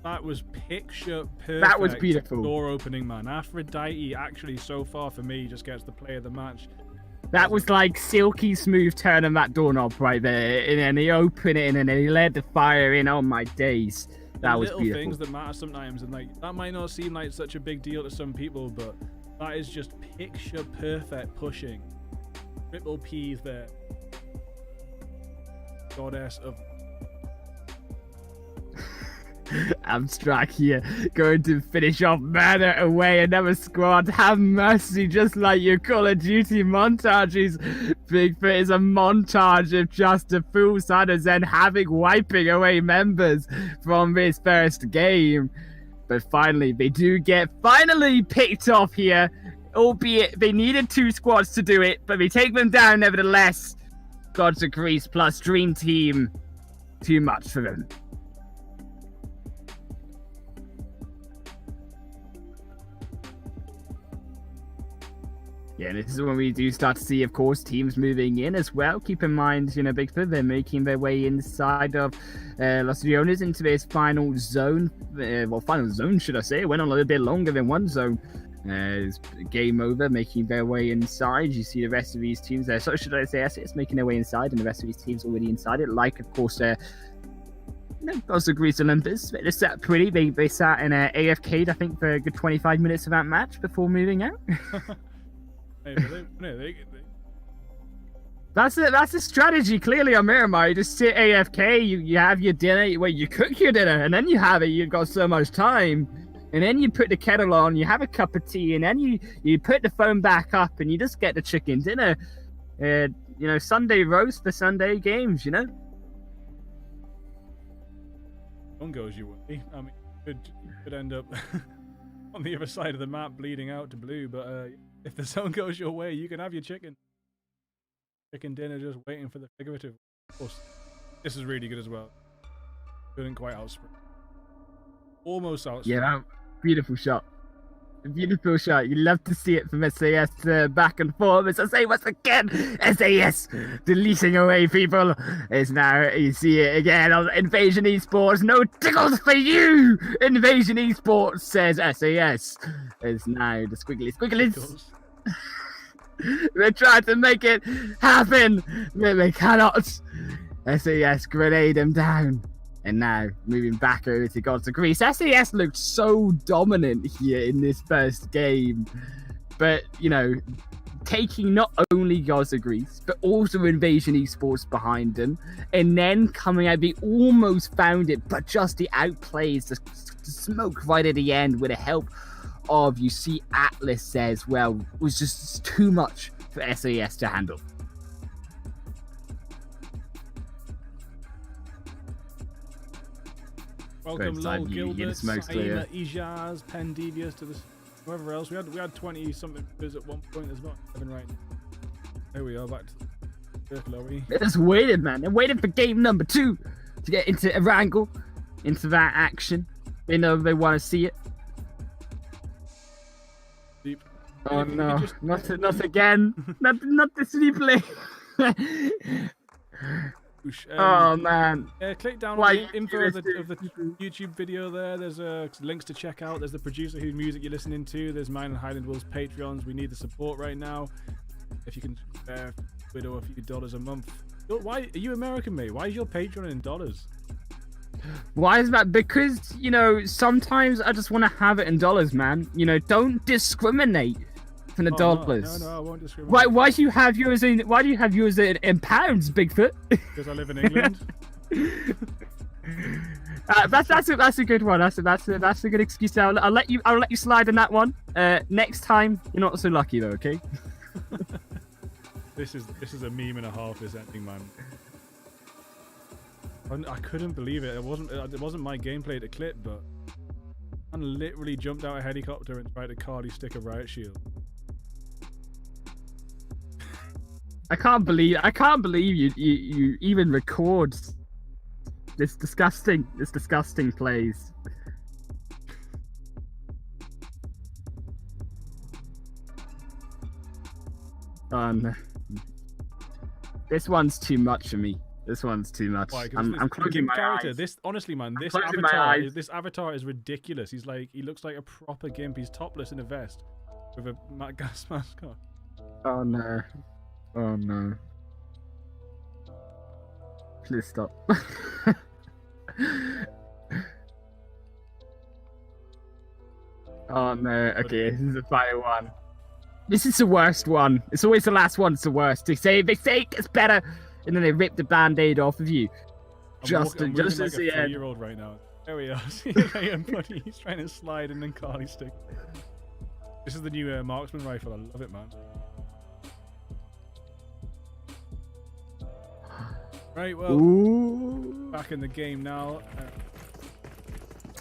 That was picture perfect. That was beautiful. Door opening, man. Aphrodite, actually, so far for me, just gets the play of the match. That was like silky smooth turning that doorknob right there, and then he opened it, and then he let the fire in. Oh my days. That was beautiful. Things that matter sometimes, and like that might not seem like such a big deal to some people, but that is just picture perfect pushing. Triple P's there. Goddess of Abstract here, going to finish off murder away another squad. Have mercy, just like your Call of Duty montages. Bigfoot is a montage of just a full side of Zen Havoc wiping away members from this first game. But finally, they do get picked off here, albeit they needed 2 squads to do it, but they take them down nevertheless. Gods of Greece plus Dream Team, too much for them. Yeah, this is when we do start to see, of course, teams moving in as well. Keep in mind, Bigfoot, they're making their way inside of Los Leones into this final zone. Final zone, should I say. It went on a little bit longer than one zone. It's game over, making their way inside. You see the rest of these teams there. So should I say, it's making their way inside, and the rest of these teams already inside it. Like, of course, also Greece Olympus. They sat pretty. They sat in AFK'd, I think, for a good 25 minutes of that match before moving out. That's a strategy clearly on Miramar. You just sit AFK, you have your dinner, you cook your dinner, and then you have it. You've got so much time, and then you put the kettle on, you have a cup of tea, and then you put the phone back up, and you just get the chicken dinner. Sunday roast for Sunday games. One goes your way. I mean, could end up on the other side of the map, bleeding out to blue, but. If the zone goes your way, you can have your chicken dinner, just waiting for the figurative. Of course, this is really good as well. Couldn't quite outspring. Almost outspring. Yeah, that beautiful shot. A beautiful shot. You love to see it from SAS back and forth. As I say once again, SAS deleting away people. It's now, you see it again on Invasion Esports. No tickles for you! Invasion Esports says SAS. It's now the squigglies. They're trying to make it happen, but they cannot. SAS grenade them down. And now, moving back over to Gods of Greece. SAS looked so dominant here in this first game. But, taking not only Gods of Greece, but also Invasion Esports behind them. And then coming out, they almost found it, but just the outplays, the smoke right at the end with the help of, you see, Atlas as well, was just too much for SAS to handle. Welcome, Lol Gilbert, Saima, Ijaz, Pendevious, to this, whoever else. We had 20 something viewers at one point. There's about 7 right now. Here we are, back to the circle, are we? They just waited, man. They're waiting for game number 2 to get into a wrangle, into that action. They know they want to see it. Deep. Oh no, not again. not this replay. Oh man! Click down on the info of the YouTube video there. There's links to check out. There's the producer whose music you're listening to. There's mine and Highland Will's Patreons. We need the support right now. If you can spare Widow a few dollars a month. Why are you American, mate? Why is your Patreon in dollars? Why is that? Because sometimes I just want to have it in dollars, man. Don't discriminate from the dollars. No, I won't discriminate. Why do you have yours in pounds, Bigfoot? Because I live in England. That's a good one. That's a good excuse. I'll let you slide on that one. Next time you're not so lucky though. Okay. This is a meme and a half. This ending, man. I couldn't believe it. It wasn't my gameplay to clip, but I literally jumped out a helicopter and tried to Cardi stick a riot shield. I can't believe you even record this disgusting plays. This one's too much for me. This one's too much. Why? I'm closing my eyes. This honestly, man, I'm closing my eyes. this avatar is ridiculous. He looks like a proper gimp. He's topless in a vest with a gas mask on. Oh no. Oh no. Please stop. Oh no. Okay, this is the final one. This is the worst one. It's always the last one. It's the worst. They say it gets better, and then they rip the band-aid off of you. I'm just like as a the end. 3-year-old right now. There we are. He's trying to slide and then Carly stick. This is the new marksman rifle. I love it, man. Right, well, Ooh. back in the game now.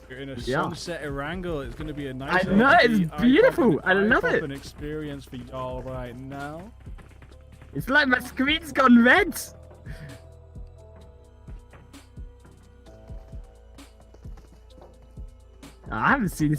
You're in a sunset Erangel. It's going to be a nice. I know, it's beautiful. I love it. An experience for y'all right now. It's like my screen's gone red. I haven't seen the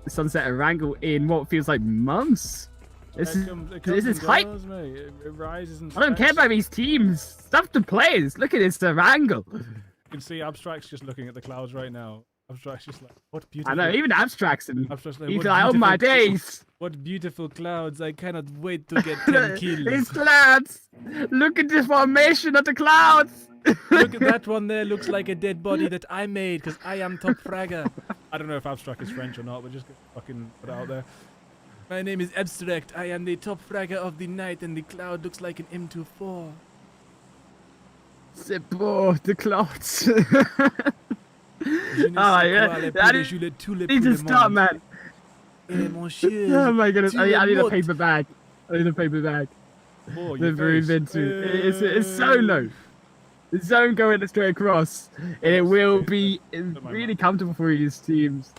sunset Erangel in what feels like months. This is hype. It rises and I don't care about these teams. Stuff to players. Look at this Erangel. You can see Abstract's just looking at the clouds right now. Abstract's just like, what beautiful. I know, even Abstract's and Abstract's like, he's like, oh my days. What beautiful clouds. I cannot wait to get 10 kills. These clouds. Look at the formation of the clouds. Look at that one there. Looks like a dead body that I made because I am top fragger. I don't know if Abstract is French or not, but just fucking put it out there. My name is Abstract. I am the top fragger of the night, and the cloud looks like an M24. C'est beau, the clouds. Je ne sais quoi, I need to stop, man. Oh my goodness, I need a paper bag. I need a paper bag. Oh, The move into it's so low. The zone going straight across, and it will be really comfortable for these teams.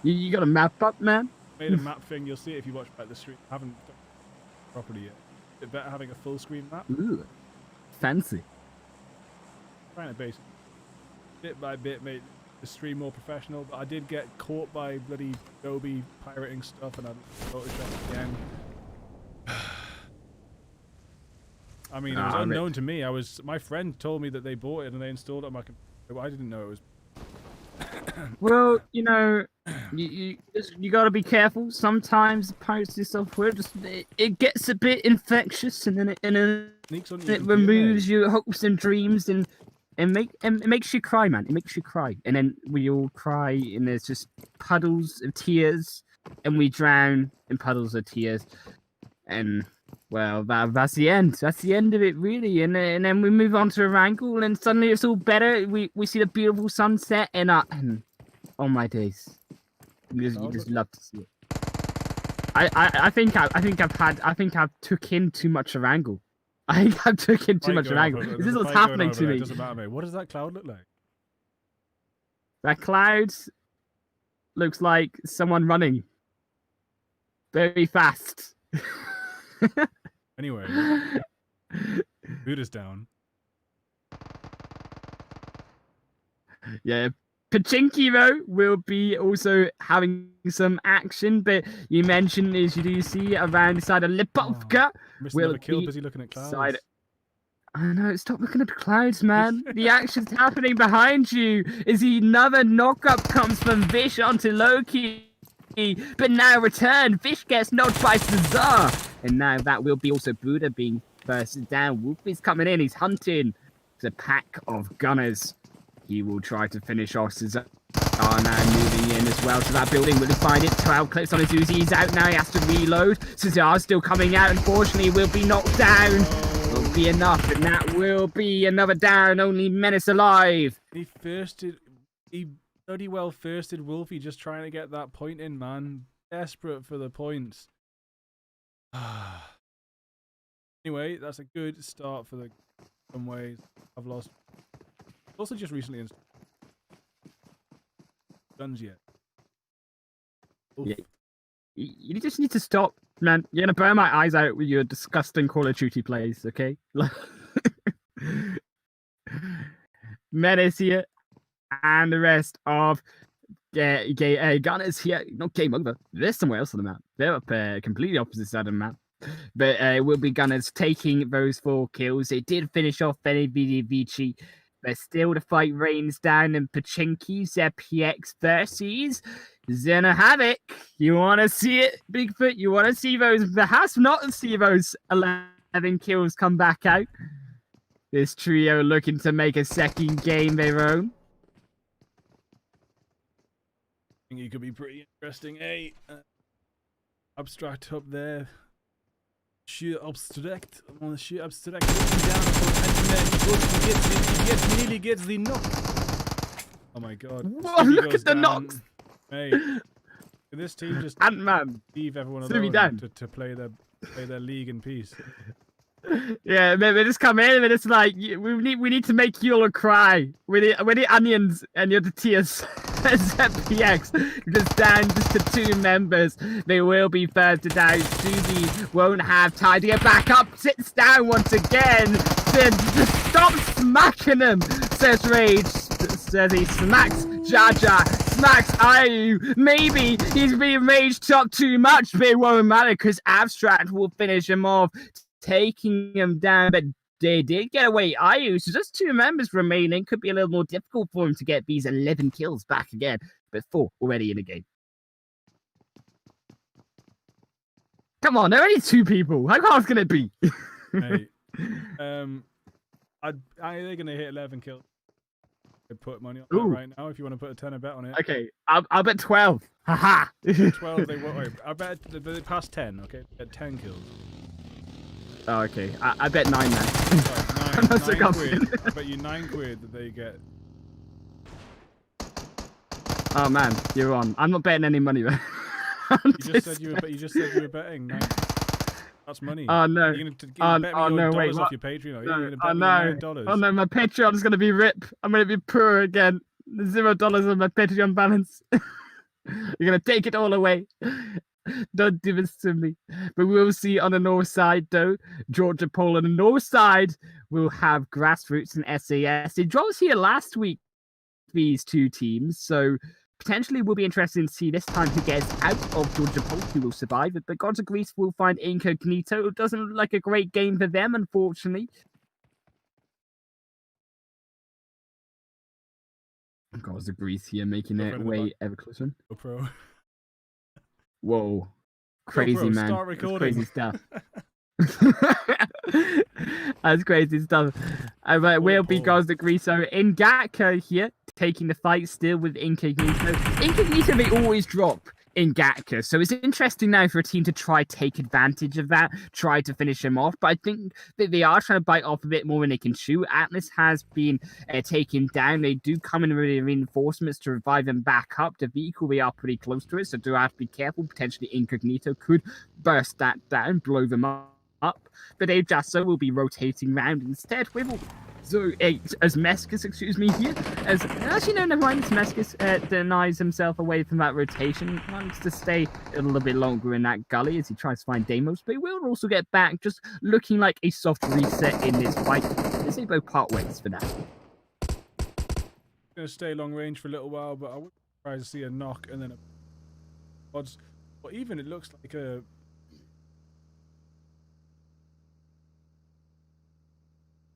You got a map up, man. Made a map thing. You'll see it if you watch back the stream. I haven't done it properly yet. It's better having a full screen map. Ooh, fancy. Trying to base bit by bit make the stream more professional, but I did get caught by bloody Adobe pirating stuff, and I photoshopped again. I mean, it was unknown to me. My friend told me that they bought it and they installed it on my computer. I didn't know it was. Well, you know, you got to be careful. Sometimes piracy software it gets a bit infectious, and then it removes your hopes and dreams, and it makes you cry, man. It makes you cry, and then we all cry, and there's just puddles of tears, and we drown in puddles of tears, and. Well, that's the end. That's the end of it, really. And then we move on to Erangel, and suddenly it's all better. We see the beautiful sunset, and oh my days, you just love to see it. I think I've took in too much Erangel. I think I've took in too much Erangel. This is what's happening to me. Doesn't matter, mate. What does that cloud look like? That cloud looks like someone running very fast. Anyway, Buddha's down. Yeah, Pachinko will be also having some action, but you mentioned, as you do see, around the side of Lipovka. Will kill busy looking at clouds. I know, stop looking at the clouds, man. The action's happening behind you. Is another knock-up comes from Vish onto Loki. But now return, Fish gets knocked by Cesar. And now that will be also Buddha being first down. Wolfie's coming in, he's hunting. It's a pack of gunners. He will try to finish off Cesar. Now moving in as well to that building. Will he find it? 12 clips on his Uzi. He's out now, he has to reload. Cesar's still coming out. Unfortunately, will be knocked down. Will be enough, and that will be another down. Only Menace alive. He bloody well firsted Wolfie, just trying to get that point in, man. Desperate for the points. Anyway, that's a good start for some ways. I've lost Also, just recently guns yet. Oof. Yeah. You just need to stop, man. You're gonna burn my eyes out with your disgusting Call of Duty plays, okay? Menace here, and the rest of Gunners here. Not game over. They're somewhere else on the map. They're up completely opposite side of the map. But it will be Gunners taking those 4 kills. They did finish off Benny Vici, but still the fight reigns down in Pachinki, ZPX versus Zena Havoc. You want to see it, Bigfoot? You want to see those, perhaps not see those 11 kills come back out? This trio looking to make a second game their own. I think it could be pretty interesting. Hey, Abstract up there. Shoot Abstract. I want to shoot Abstract. Looking down for he nearly gets the knock. Oh my god. Whoa, look at the knocks. Hey, this team just Ant-Man. leave everyone Zoom me alone down. to play their league in peace. Yeah, they just come in and it's like we need to make you all cry. We're the onions and you're the tears. ZPX just down just to 2 members. They will be further down. Suzy won't have time to get back up. Sits down once again. Then just stop smacking him. Says Rage. Says he smacks Jaja. Smacks Ayu. Maybe he's being raged up too much, but it won't matter because Abstract will finish him off, taking him down. But they did get away. Ayu, so just 2 members remaining. Could be a little more difficult for him to get these 11 kills back again, but 4 already in the game. Come on, there are only 2 people. How hard can it be? Hey, they're gonna hit 11 kills. I'd put money on that right now if you want to put a 10 bet on it. Okay, I'll bet 12. Haha. 12, they won't. I bet they passed 10. Okay, at 10 kills. Oh, okay. I bet 9 now. Right, 9 quid. I bet you 9 quid that they get. Oh man, you're on. I'm not betting any money, man. You just said you were betting. 9. That's money. Oh no. You're gonna bet me no, dollars wait, off your Patreon. Are you gonna bet oh me no. $9? Oh no, my Patreon's gonna be rip. I'm gonna be poor again. $0 on my Patreon balance. You're gonna take it all away. Don't do this to me. But we'll see on the north side though. Georgia Pole on the north side will have Grassroots and SAS. It drops here last week, these 2 teams, so potentially will be interesting to see this time who gets out of Georgia Pole, who will survive. But Gods of Greece will find Incognito. It doesn't look like a great game for them, unfortunately. Gods of Greece here making their way ever closer. GoPro. Whoa. Crazy, GoPro, man. start recording. That's crazy stuff. That's crazy stuff. But we'll be Gods of Greece. So in Gatka here, taking the fight still with Incognito. Incognito, they always drop in Gatka. So it's interesting now for a team to try take advantage of that, try to finish him off. But I think that they are trying to bite off a bit more when they can shoot. Atlas has been taken down. They do come in with reinforcements to revive him back up. The vehicle, we are pretty close to it, so do have to be careful. Potentially Incognito could burst that down, blow them up. But Dave Jasso will be rotating round instead. We will as Mescus, excuse me, here. As actually, no, never mind. Mescus denies himself away from that rotation. Wants to stay a little bit longer in that gully as he tries to find Deimos, but he will also get back, just looking like a soft reset in this fight. Let's say both part ways for that. Gonna stay long range for a little while, but I would try to see a knock and then a odds. But even it looks like a.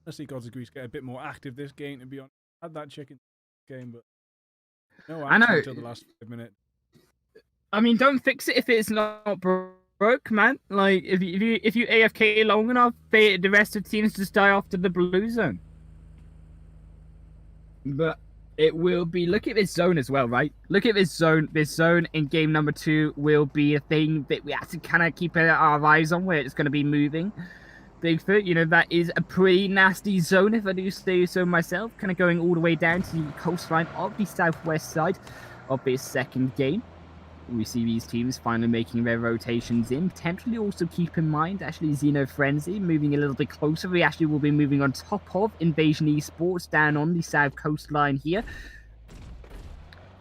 I see Gods of Greece get a bit more active this game, to be honest. I had that chicken game, but no action until the last 5 minutes. I mean, don't fix it if it's not broke, man. Like, if you AFK long enough, the rest of teams just die off to the blue zone. But it will be, look at this zone as well, right? Look at this zone. This zone in game number 2 will be a thing that we have to kind of keep our eyes on, where it's going to be moving. Bigfoot, you know, that is a pretty nasty zone, if I do say so myself, kind of going all the way down to the coastline of the southwest side of this second game. we see these teams finally making their rotations in. Potentially also keep in mind, actually, Xeno Frenzy moving a little bit closer. We actually will be moving on top of Invasion Esports down on the south coastline here.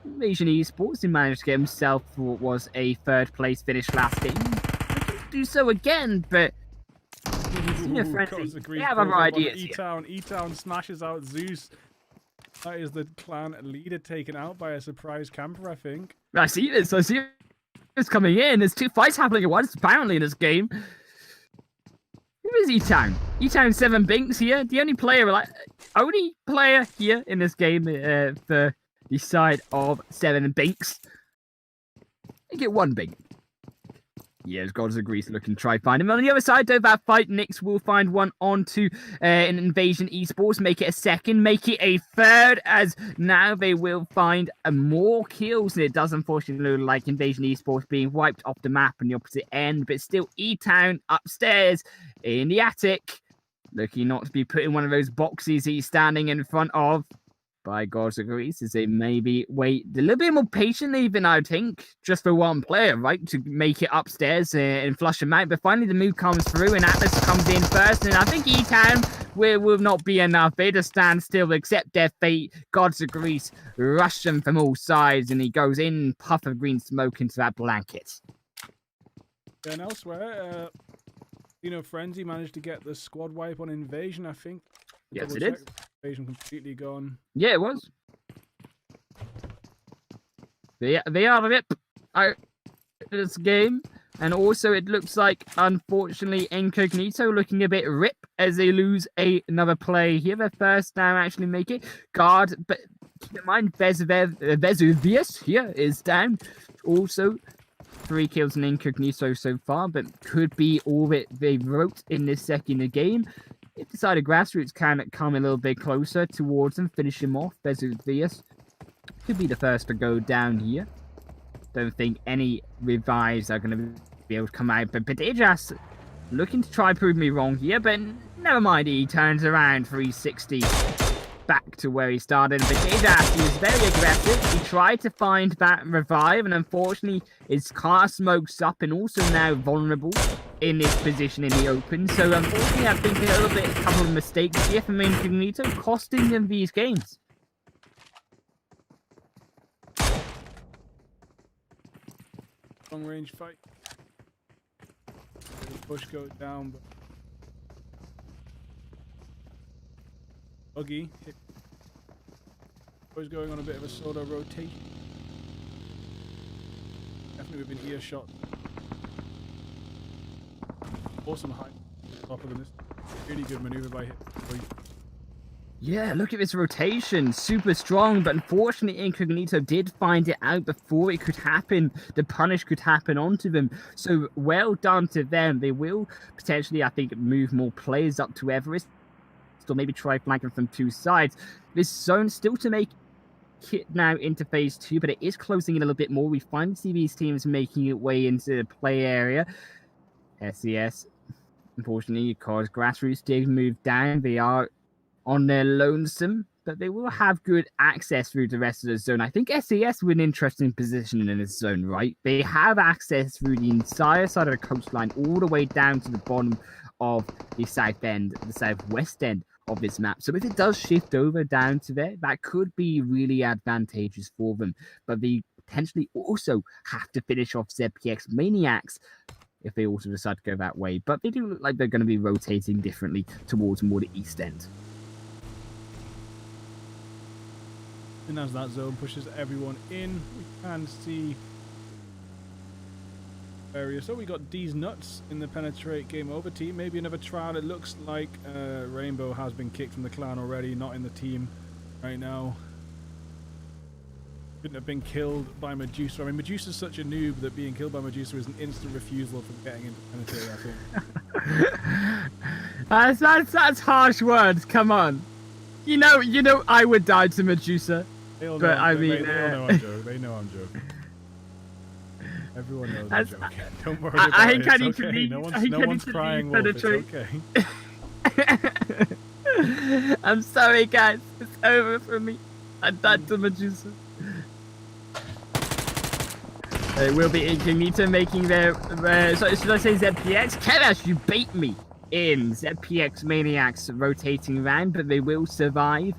Invasion Esports, he managed to get himself what was a 3rd place finish last game. Looking to do so again, but Xeno Frenzy, they have other ideas here. E-Town smashes out Zeus. That is the clan leader taken out by a surprise camper, I think. I see this coming in. There's 2 fights happening at once, apparently, in this game. Who is E-Town? E-Town 7 Binks here. The only player here in this game for the side of 7 Binks. You get 1 Bink. Yes, Gods of Greece looking to try find him. On the other side, though, that fight, Nyx will find one onto an Invasion Esports, make it a 2nd, make it a 3rd, as now they will find more kills. And it does unfortunately look like Invasion Esports being wiped off the map on the opposite end, but still E-Town upstairs in the attic, looking not to be put in one of those boxes he's standing in front of. By Gods of Greece, as they maybe wait a little bit more patiently than I would think, just for 1 player, right, to make it upstairs and flush him out. But finally the move comes through and Atlas comes in first, and I think E-Town will not be enough. They just stand still, accept their fate. Gods of Greece rush them from all sides, and he goes in, puff of green smoke into that blanket. And elsewhere, Frenzy managed to get the squad wipe on Invasion, I think. Yes, it is. Invasion completely gone. Yeah, it was. They are rip out of this game. And also, it looks like, unfortunately, Incognito looking a bit rip as they lose another play here. Their first now actually make it. Guard, but keep in mind, Vesuvius here is down. Also, 3 kills in Incognito so far, but could be all that they wrote in this second game. If the side of Grassroots can come a little bit closer towards them, finish him off, Vesuvius could be the first to go down here. Don't think any revives are going to be able to come out, but Padejas looking to try prove me wrong here, but never mind, he turns around 360 back to where he started. Padejas was very aggressive. He tried to find that revive, and unfortunately his car smokes up and also now vulnerable in this position in the open. So unfortunately, I think a couple of mistakes here from Incognito, costing them these games. Long range fight. The push goes down, but Buggy was going on a bit of a sort of rotation. Definitely within earshot. Awesome height. Top of this. Really good maneuver by him. Yeah, look at this rotation. Super strong, but unfortunately Incognito did find it out before it could happen. The punish could happen onto them. So well done to them. They will potentially, I think, move more players up to Everest. Or maybe try flanking from 2 sides. This zone still to make it now into phase 2, but it is closing in a little bit more. We finally see these teams making it way into the play area. SES, unfortunately, because Grassroots did move down. They are on their lonesome, but they will have good access through the rest of the zone. I think SES were an interesting position in this zone, right? They have access through the entire side of the coastline, all the way down to the bottom of the south end, the southwest end of this map. So if it does shift over down to there, that could be really advantageous for them. But they potentially also have to finish off ZPX Maniacs if they also decide to go that way. But they do look like they're going to be rotating differently towards more the east end. And as that zone pushes everyone in, we can see area. So we got D's Nuts in the Penetrate Game Over team. Maybe another trial. It looks like Rainbow has been kicked from the clan already, not in the team right now. Couldn't have been killed by Medusa. I mean, Medusa's such a noob that being killed by Medusa is an instant refusal from getting into Penetrate, I think. That's harsh words. Come on. You know I would die to Medusa. They all know, but I mean, they all know I'm joking. They know I'm joking. Everyone knows I'm joking. Don't worry about I it. think I It's need to okay. leave. No one's crying, Wolf. It's okay. I'm sorry, guys. It's over for me. I died to Medusa. It will be Incognito making their, so should I say ZPX? Kevash, you bait me in ZPX Maniacs rotating around, but they will survive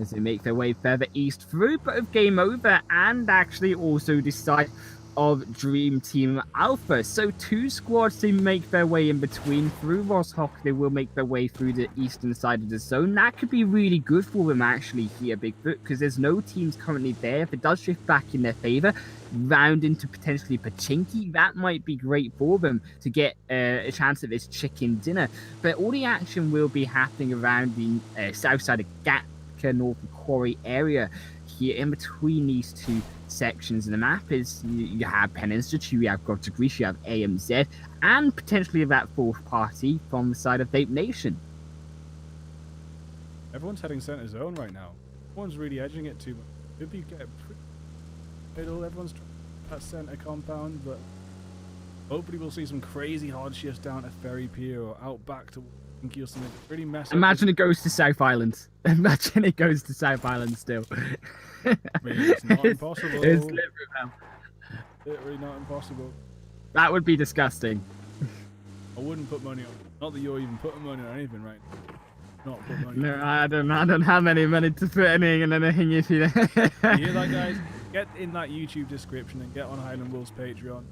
as they make their way further east through both Game Over and actually also this side of Dream Team Alpha. So 2 squads to make their way in between. Through Rosshawk, they will make their way through the eastern side of the zone. That could be really good for them actually here, Bigfoot, because there's no teams currently there. If it does shift back in their favor, round into potentially Pachinki, that might be great for them to get a chance at this chicken dinner. But all the action will be happening around the south side of Gatka, North Quarry area. Here in between these 2 sections of the map is you have Penn Institute, you have God to Greece, you have AMZ, and potentially that 4th party from the side of Vape Nation. Everyone's heading center zone right now. Everyone's really edging it too much. Could be getting pretty middle. Everyone's trying that center compound, but hopefully we'll see some crazy hard shifts down at Ferry Pier or out back to Winky or something. Pretty messy. Imagine it goes to South Island. Imagine it goes to South Island still. I mean, it's not impossible. It's literally not impossible. That would be disgusting. I wouldn't put money on. Not that you're even putting money on anything right now. Not put money. No, I don't have any money to put in anything if you. You hear that, guys? Get in that YouTube description and get on Highland Wolves Patreon.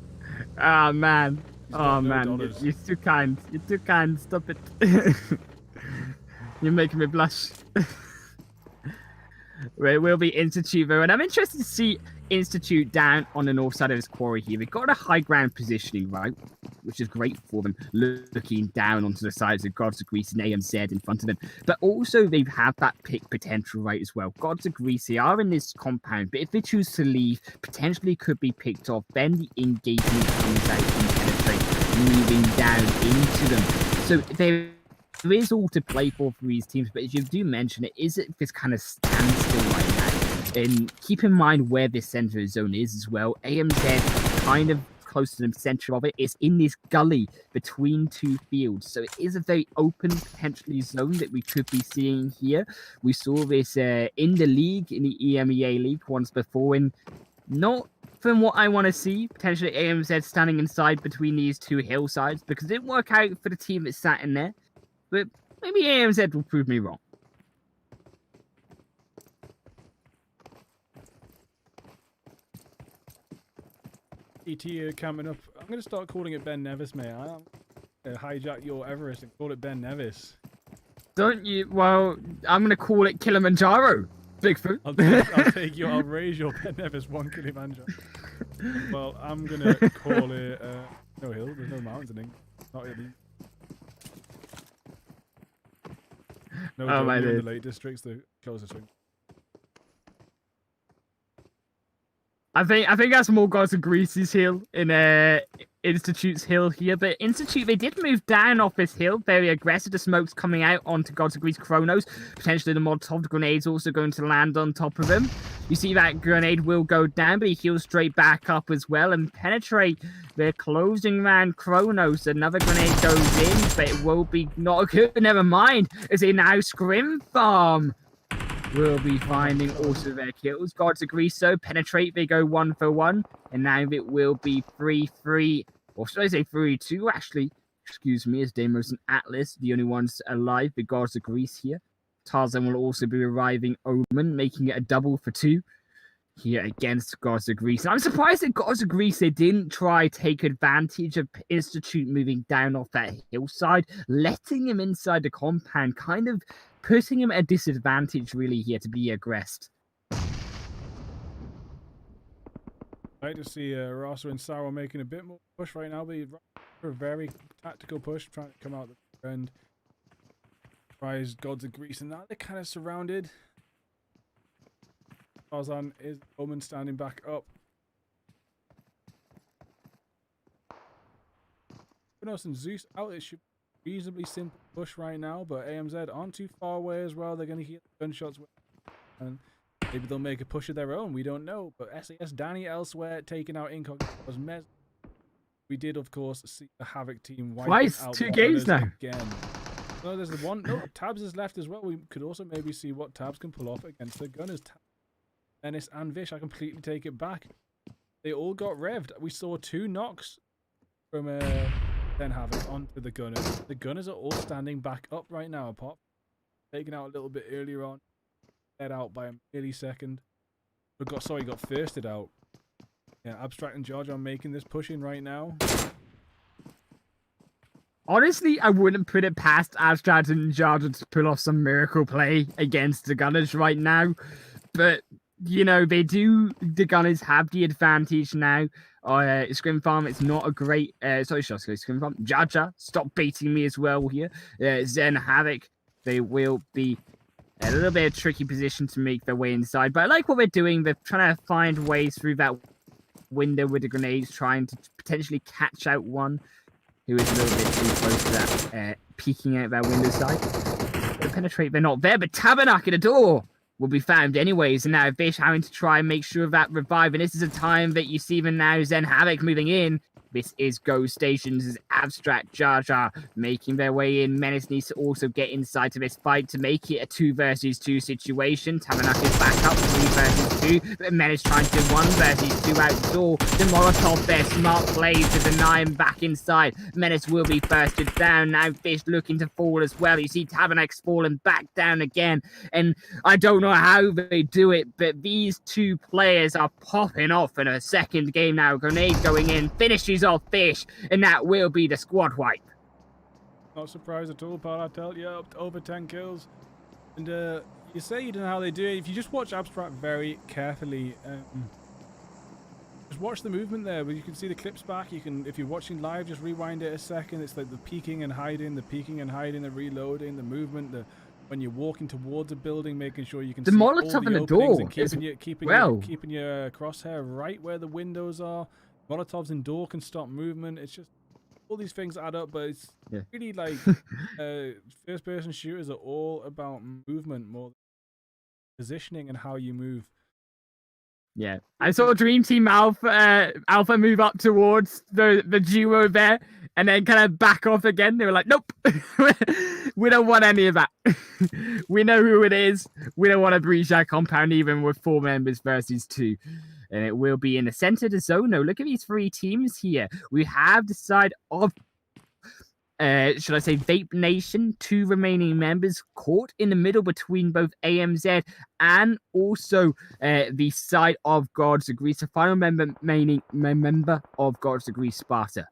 Ah, man. Oh, man. $0. You're too kind. You're too kind. Stop it. You're making me blush. It will be Institute though, and I'm interested to see Institute down on the north side of this quarry here. They've got a high ground positioning, right, which is great for them, looking down onto the sides of Gods of Greece and AMZ in front of them. But also they have that pick potential, right, as well. Gods of Greece, they are in this compound, but if they choose to leave, potentially could be picked off. Then the engagement comes out and penetrate, moving down into them. So there is all to play for these teams, but as you do mention, it is at this kind of standstill right now. And keep in mind where this center zone is as well. AMZ kind of close to the center of it. It's in this gully between 2 fields, so it is a very open potentially zone that we could be seeing here. We saw this in the league, in the EMEA league once before, and not from what I want to see, potentially AMZ standing inside between these 2 hillsides, because it didn't work out for the team that sat in there. But maybe AMZ will prove me wrong. ET coming up. I'm going to start calling it Ben Nevis, mate. I'm going to hijack your Everest and call it Ben Nevis. Don't you? Well, I'm going to call it Kilimanjaro, Bigfoot. I'll raise your Ben Nevis 1 Kilimanjaro. Well, I'm going to call it no hill. There's no mountains in England. Not really. No, oh, my in the Lake District's the closest thing. I think that's more Gods of Greece's hill in Institute's hill here, but Institute, they did move down off this hill, very aggressive. The smoke's coming out onto Gods of Greece Chronos. Potentially the Molotov grenade's also going to land on top of him. You see that grenade will go down, but he heals straight back up as well and penetrate the closing round Chronos. Another grenade goes in, but it will be not good. Never mind, as a now Scrim Farm will be finding also their kills. Gods of Greece so penetrate, they go 1 for 1, and now it will be 3-3, or should I say 3-2 actually, excuse me, as Deimos and Atlas, the only ones alive, the Gods of Greece here. Tarzan will also be reviving Omen, making it a double for 2 here against Gods of Greece. And I'm surprised that Gods of Greece, they didn't try take advantage of Institute moving down off that hillside, letting him inside the compound, kind of putting him at a disadvantage really here to be aggressed. Right to see Rasa and Sarah making a bit more push right now, but a very tactical push, trying to come out the end. Rise Gods of Greece, and now they're kind of surrounded. Tarzan is Omen standing back up. Kronos and Zeus out. It should be reasonably simple push right now, but AMZ aren't too far away as well. They're going to hear the gunshots, and maybe they'll make a push of their own. We don't know. But SAS Danny elsewhere taking out Incognito's Mez. We did, of course, see the Havoc team wipe out 2 games now. Again. No, there's the one. No, Tabs is left as well. We could also maybe see what Tabs can pull off against the Gunners. Ennis and Vish, I completely take it back. they all got revved. We saw 2 knocks from then Havoc onto the Gunners. The Gunners are all standing back up right now, apart taken out a little bit earlier on. Led out by a millisecond. But got thirsted out. Yeah, Abstract and George are making this push in right now. Honestly, I wouldn't put it past Abstract and Jarja to pull off some miracle play against the Gunners right now. But, you know, the Gunners have the advantage now. Scrim Farm, it's not a great... sorry, Scrim Farm. Jarja, stop baiting me as well here. Zen Havoc, they will be a little bit of a tricky position to make their way inside. But I like what they're doing. They're trying to find ways through that window with the grenades, trying to potentially catch out one who is a little bit too close to that, peeking out that window side. They penetrate, they're not there, but Tabernacle at the door will be found anyways, and now Fish having to try and make sure of that revive, and this is a time that you see even now Zen Havoc moving in. This is Go Stations, this is Abstract, Jar Jar making their way in. Menace needs to also get inside to this fight to make it a 2 versus 2 situation. Tabernacle is back up, 3 versus 2. But Menace trying to do 1 versus 2 out the door. The Molotov there, smart plays to deny him back inside. Menace will be bursted down. Now Fish looking to fall as well. You see Tabernacle falling back down again. And I don't know how they do it, but these 2 players are popping off in a second game now. Grenade going in, finishes off Fish, and that will be the squad wipe. Not surprised at all, pal. I tell you, up to over 10 kills. And you say you don't know how they do it. If you just watch Abstract very carefully, just watch the movement there. But you can see the clips back. You can, if you're watching live, just rewind it a second. It's like the peeking and hiding, the reloading, the movement, when you're walking towards a building, making sure you can see Molotov all the in the openings door and keeping your crosshair right where the windows are. Molotovs in door can stop movement. It's just all these things add up, but it's really like first-person shooters are all about movement more than positioning and how you move. Yeah, I saw Dream Team Alpha move up towards the duo there, and then kind of back off again. They were like, "Nope, we don't want any of that. We know who it is. We don't want to breach that compound, even with 4 members versus 2." And it will be in the center of the zone. No, look at these 3 teams here. We have the side of, should I say, Vape Nation, 2 remaining members caught in the middle between both AMZ and also the side of God's Degree. So final member of God's Degree, Sparta.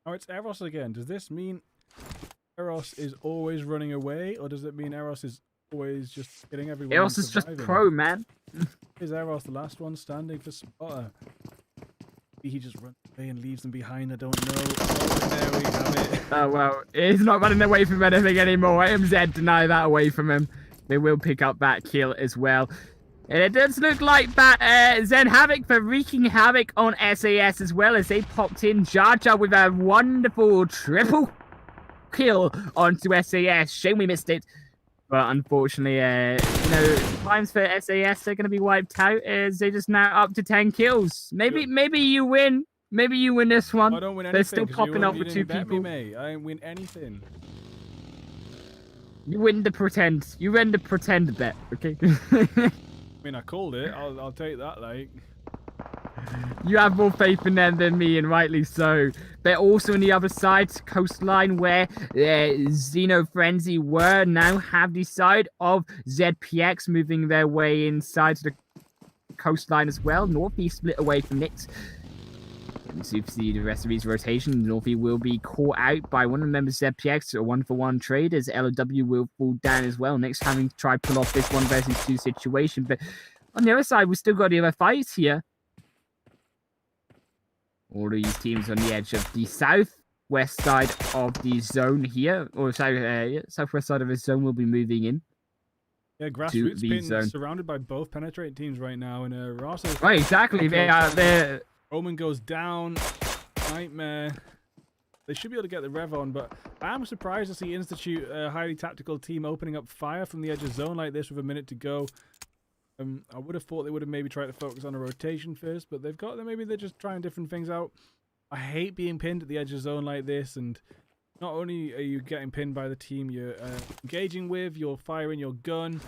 Oh, it's Eros again. Does this mean Eros is always running away, or does it mean Eros is always just killing everyone? Eros is just pro, man. Is Eros the last one standing for Sparta? Maybe he just runs away and leaves them behind. I don't know. Oh, there we have it. Oh, well, he's not running away from anything anymore. AMZ deny that away from him. They will pick up that kill as well. And it does look like that Zen Havoc for wreaking havoc on SAS as well, as they popped in Jar Jar with a wonderful triple kill onto SAS. Shame we missed it. But unfortunately, times for SAS are going to be wiped out as they're just now up to 10 kills. Maybe you win. Maybe you win this one. I don't win anything. They're still popping up with 2 people. Me, I didn't win anything. You win the pretend. You win the pretend bet, okay? I mean, I called it. I'll take that, like. You have more faith in them than me, and rightly so. They're also on the other side, coastline, where Xeno Frenzy were. Now have the side of ZPX moving their way inside to the coastline as well. Northeast split away from Nix. And so you see the rest of these rotations. Northie will be caught out by one of the members of ZPX, a 1-for-1 trade, as LOW will fall down as well. Nix having to try to pull off this 1 versus 2 situation. But on the other side, we've still got the other fights here. All of these teams on the edge of the southwest side of the zone here, or southwest side of the zone will be moving in. Yeah, Grassroots being surrounded by both penetrating teams right now, and Ross is... Right, exactly. They are there. Roman goes down. Nightmare. They should be able to get the rev on, but I am surprised to see Institute, a highly tactical team, opening up fire from the edge of zone like this with a minute to go. I would have thought they would have maybe tried to focus on a rotation first, but maybe they're just trying different things out. I hate being pinned at the edge of zone like this, and not only are you getting pinned by the team you're engaging with, you're firing your gun,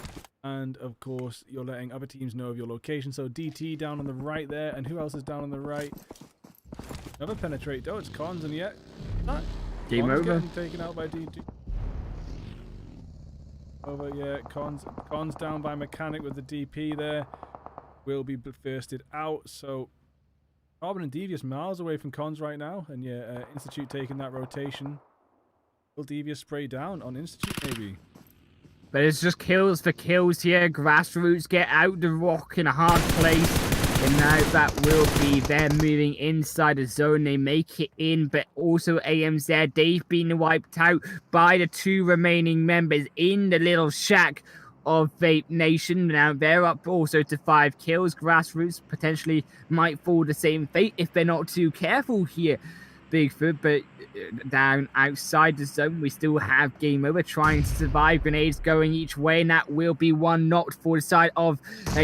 And of course, you're letting other teams know of your location. So DT down on the right there. And who else is down on the right? Another penetrate. Oh, it's Cons, and yet Game Cons over. getting taken out by DT. Over, yeah. Cons down by Mechanic with the DP there. Will be firsted out. So Carbon and Devious miles away from Cons right now. And yeah, Institute taking that rotation. Will Devious spray down on Institute maybe? But it's just kills for kills here. Grassroots get out the rock in a hard place. And now that will be them moving inside the zone. They make it in, but also AMZ, they've been wiped out by the 2 remaining members in the little shack of Vape Nation. Now they're up also to 5 kills. Grassroots potentially might fall the same fate if they're not too careful here, Bigfoot. But down outside the zone, we still have Game Over trying to survive. Grenades going each way, and that will be one knocked for the side of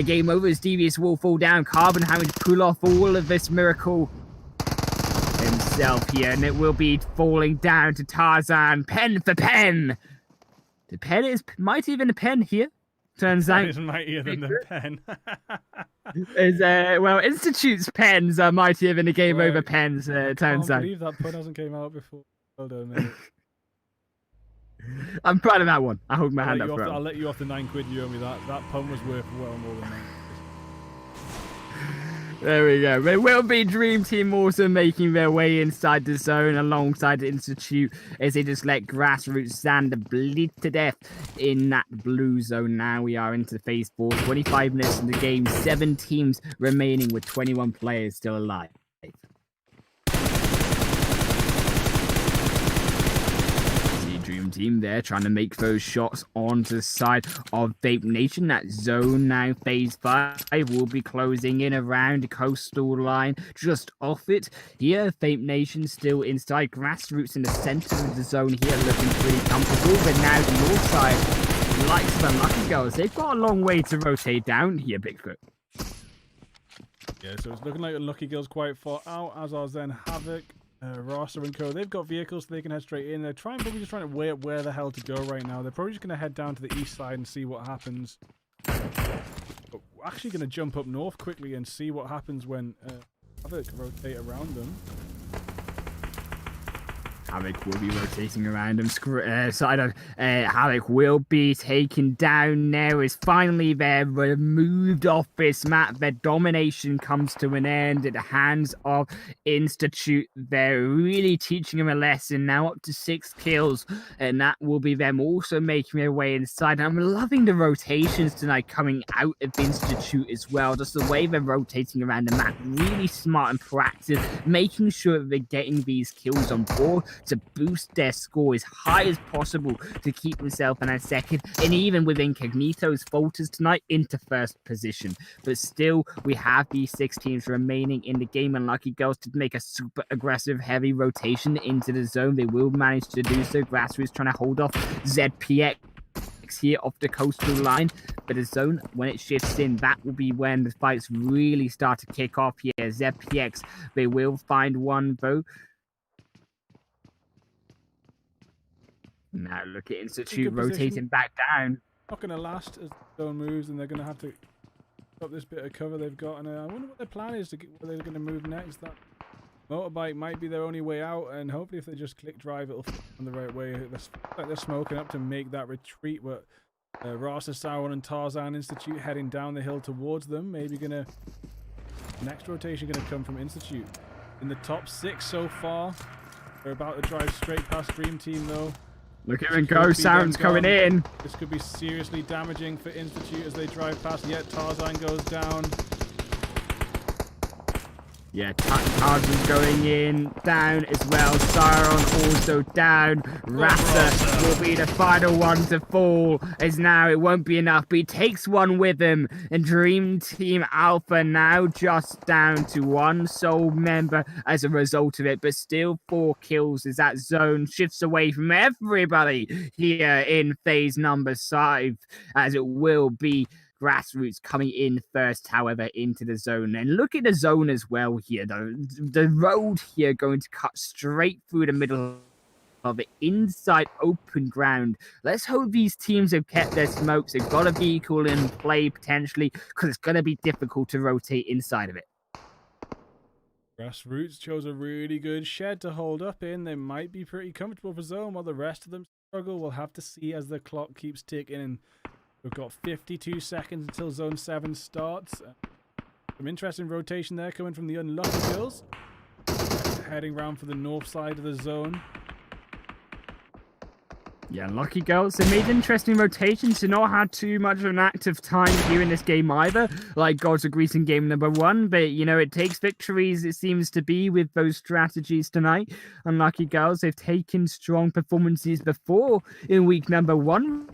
Game Over as Devious will fall down. Carbon having to pull off all of this miracle himself here, and it will be falling down to Tarzan. Pen for pen. The pen is mightier than the pen here. Turns out It's mightier than the pen. is well, Institute's pens are mightier than the Game Right. Over pens. Turns I out. can't believe that pun hasn't came out before. Well done, mate. I'm proud of that one. I hold my hand up for I'll it. let you off the 9 quid you owe me. That pun was worth well more than that. There we go. It will be Dream Team also making their way inside the zone alongside the Institute as they just let Grassroots Xander bleed to death in that blue zone. Now we are into phase 4. 25 minutes in the game. 7 teams remaining with 21 players still alive. Dream Team there trying to make those shots onto the side of Vape Nation. That zone now, phase 5, will be closing in around the coastal line, just off it. Here, Vape Nation still inside. Grassroots in the center of the zone here, looking pretty comfortable. But now the north side, likes of the Lucky Girls, they've got a long way to rotate down here, Bigfoot. Yeah, so it's looking like Unlucky Girl's quite far out, as are Zen Havoc. Rasa and Co. They've got vehicles so they can head straight in. They're probably just trying to weigh up where the hell to go right now. They're probably just going to head down to the east side and see what happens. But we're actually going to jump up north quickly and see what happens when Havoc rotate around them. Havoc will be rotating around him. Side of Havoc will be taken down now as finally they're removed off this map. Their domination comes to an end at the hands of Institute. They're really teaching him a lesson now, up to 6 kills, and that will be them also making their way inside. I'm loving the rotations tonight coming out of Institute as well. Just the way they're rotating around the map, really smart and proactive, making sure that they're getting these kills on board to boost their score as high as possible to keep themselves in a second, and even with Incognito's falters tonight into first position. But still, we have these 6 teams remaining in the game, and Lucky Girls to make a super aggressive heavy rotation into the zone. They will manage to do so. Grassroots trying to hold off ZPX here off the coastal line, but the zone, when it shifts in, that will be when the fights really start to kick off here. ZPX, they will find one vote. Now look at Institute rotating back down. Not going to last as the zone moves, and they're going to have to up this bit of cover they've got. And I wonder what their plan is, where they're going to move next. That motorbike might be their only way out, and hopefully if they just click drive, it'll fit on the right way. They're smoking up to make that retreat, but Rasa, Sauron, and Tarzan Institute heading down the hill towards them. Maybe next rotation going to come from Institute. In the top 6 so far. They're about to drive straight past Dream Team though. Look at him go, sounds coming in. This could be seriously damaging for Institute as they drive past, yet Tarzan goes down. Yeah, Tarzan's going in, down as well. Sauron also down. Rasa will be the final one to fall, as now it won't be enough, but he takes one with him. And Dream Team Alpha now just down to 1 sole member as a result of it, but still 4 kills as that zone shifts away from everybody here in phase number 5, as it will be Grassroots coming in first, however, into the zone. And look at the zone as well here, though. The road here going to cut straight through the middle of inside open ground. Let's hope these teams have kept their smokes. They've got a vehicle in play potentially, because it's going to be difficult to rotate inside of it. Grassroots chose a really good shed to hold up in. They might be pretty comfortable for zone, while the rest of them struggle. We'll have to see as the clock keeps ticking. And we've got 52 seconds until zone 7 starts. Some interesting rotation there coming from the Unlucky Girls. Heading round for the north side of the zone. Yeah, Lucky Girls, they made interesting rotations. They've not had too much of an active time here in this game either, like Gods of Greece in game number 1. But, you know, it takes victories, it seems to be, with those strategies tonight. Unlucky Girls, they've taken strong performances before in week number 1.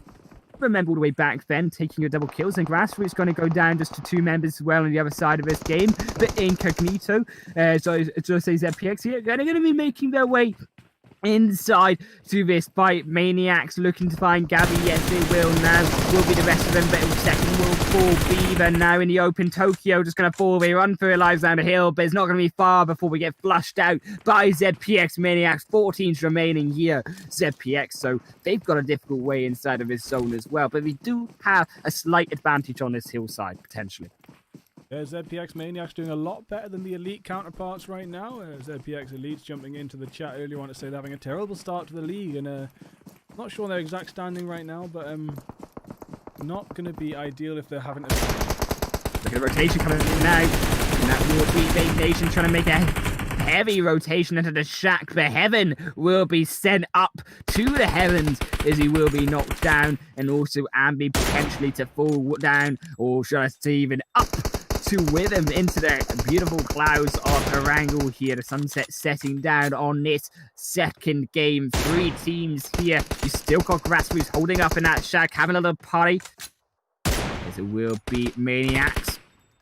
Remember all the way back then, taking your double kills, and Grassroots going to go down just to 2 members as well on the other side of this game. But Incognito, so just say ZPX here, they're going to be making their way inside to this fight. Maniacs looking to find Gabby. Yes, they will now. Will be the rest of them, but second will fall. Beaver now in the open. Tokyo just going to fall. They run for their lives down the hill, but it's not going to be far before we get flushed out by ZPX Maniacs. 14's remaining here. ZPX, so they've got a difficult way inside of this zone as well, but we do have a slight advantage on this hillside, potentially. ZPX Maniacs doing a lot better than the Elite counterparts right now. ZPX Elite's jumping into the chat earlier on to say they're having a terrible start to the league, and I'm not sure their exact standing right now, but not going to be ideal if they're having to... Look at the rotation coming in now, and that will be Big Nation trying to make a heavy rotation into the shack, but Heaven will be sent up to the heavens as he will be knocked down, and also Ambi potentially to fall down, or should I say even up to with him into the beautiful clouds of Erangel here. The sunset setting down on this second game. 3 teams here. You still got Grassroots holding up in that shack, having a little party. As it will be Maniacs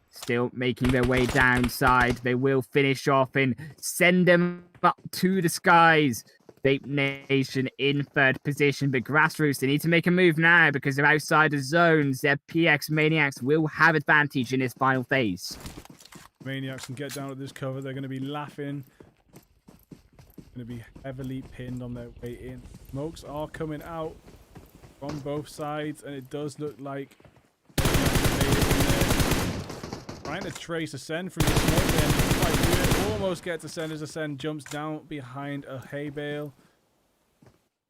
still making their way downside. They will finish off and send them up to the skies. Vape Nation in 3rd position, but Grassroots, they need to make a move now because they're outside the zones. Their PX Maniacs will have advantage in this final phase. Maniacs can get down at this cover. They're going to be laughing. Going to be heavily pinned on their way in. Smokes are coming out from both sides, and it does look like trying to trace Ascend through the smoke there. Quite good. Almost gets Ascend as Ascend jumps down behind a hay bale.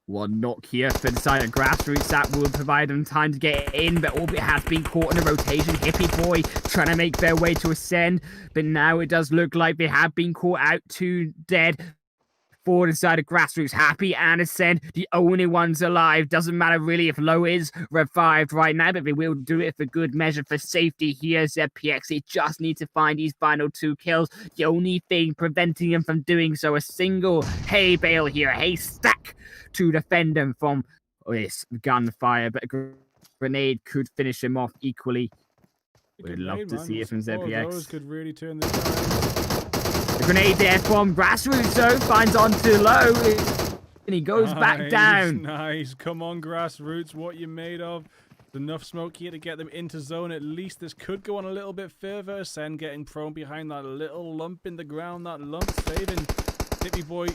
One knock here for the side of Grassroots. That will provide them time to get in, but Orbit has been caught in a rotation. Hippie Boy trying to make their way to Ascend, but now it does look like they have been caught out to dead. For the side of Grassroots, Happy and Ascend, the only ones alive. Doesn't matter really if Low is revived right now, but they will do it for good measure for safety here. ZPX, they just need to find these final 2 kills. The only thing preventing them from doing so, a single hay bale here, hay stack to defend them from this gunfire, but a grenade could finish them off equally. We'd love to see it from ZPX. Those could really turn this around. The grenade there from Grassroots, though, finds onto Low, and he goes back down. Nice. Come on, Grassroots, what you made of? There's enough smoke here to get them into zone. At least this could go on a little bit further. Ascend getting prone behind that little lump in the ground. That lump saving Hippie Boy.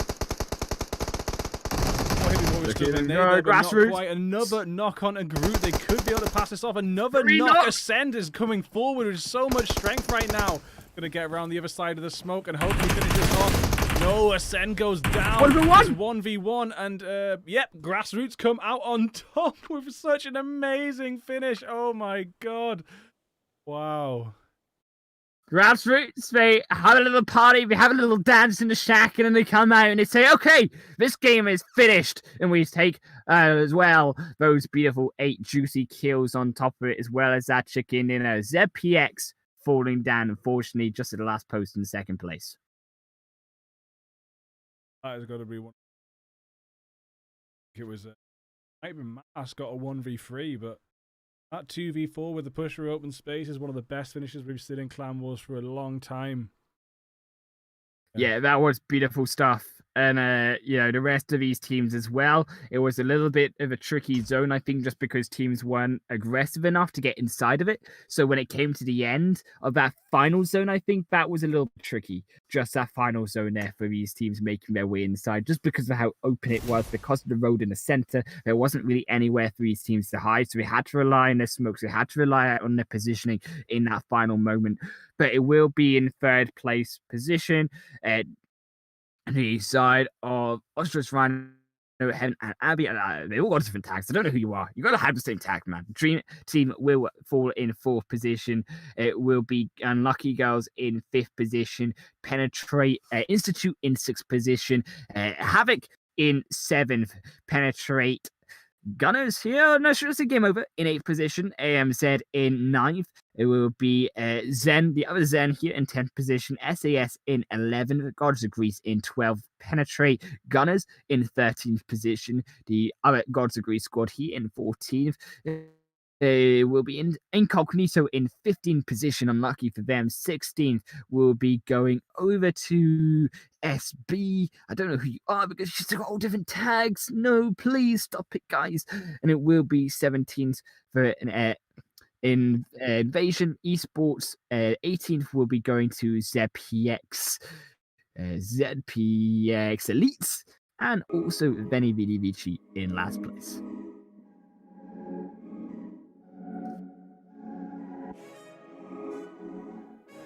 Hippie Boy was still in there, but not quite. Another knock on a group. They could be able to pass this off. Another knock. Ascend is coming forward with so much strength right now. Gonna get around the other side of the smoke and hopefully finish this off. No, Ascend goes down. 1v1, and yep, Grassroots come out on top with such an amazing finish. Oh my god. Wow. Grassroots, they have a little party, they have a little dance in the shack, and then they come out and they say, okay, this game is finished. And we take as well those beautiful 8 juicy kills on top of it, as well as that chicken dinner. ZPX falling down, unfortunately, just at the last post in 2nd place. That has got to be one. It was might have been Mass got a 1v3, but that 2v4 with the pusher open space is one of the best finishes we've seen in Clan Wars for a long time. Yeah, that was beautiful stuff. and the rest of these teams as well. It was a little bit of a tricky zone, I think, just because teams weren't aggressive enough to get inside of it. So when it came to the end of that final zone, I think that was a little bit tricky. Just that final zone there for these teams making their way inside, just because of how open it was, because of the road in the center. There wasn't really anywhere for these teams to hide, so we had to rely on their smokes. We had to rely on their positioning in that final moment. But it will be in third place position at the side of Ostrich Rhino, Heaven, and Abby. They all got different tags. I don't know who you are. You got to have the same tag, man. Dream Team will fall in fourth position. It will be Unlucky Girls in fifth position. Penetrate Institute in sixth position. Havoc in seventh. Penetrate Gunners here. No, should I say Game Over in eighth position. AMZ in ninth. It will be Zen, the other Zen here in 10th position. SAS in 11th. Gods of Greece in 12th. Penetrate Gunners in 13th position. The other Gods of Greece squad here in 14th. They will be in Incognito in 15th position. Unlucky for them. 16th will be going over to SB. I don't know who you are because she's got all different tags. No, please stop it, guys. And it will be 17th for an Invasion Esports. 18th will be going to ZPX Elites, and also Veni Vidi Vici in last place.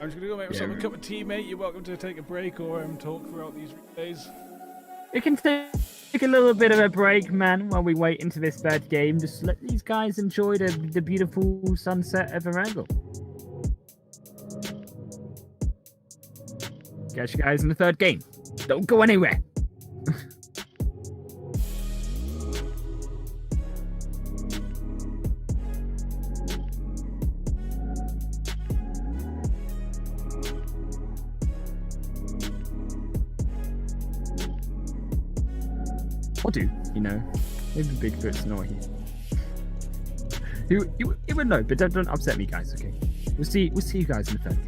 I'm just going to go make myself a cup of tea, mate. You're welcome to take a break or talk throughout these days. We can take a little bit of a break, man, while we wait into this third game. Just let these guys enjoy the beautiful sunset of Erangel. Catch you guys in the third game. Don't go anywhere. Or do, maybe Bigfoot's not here. He would know, but don't upset me, guys. Okay, we'll see you guys in the third.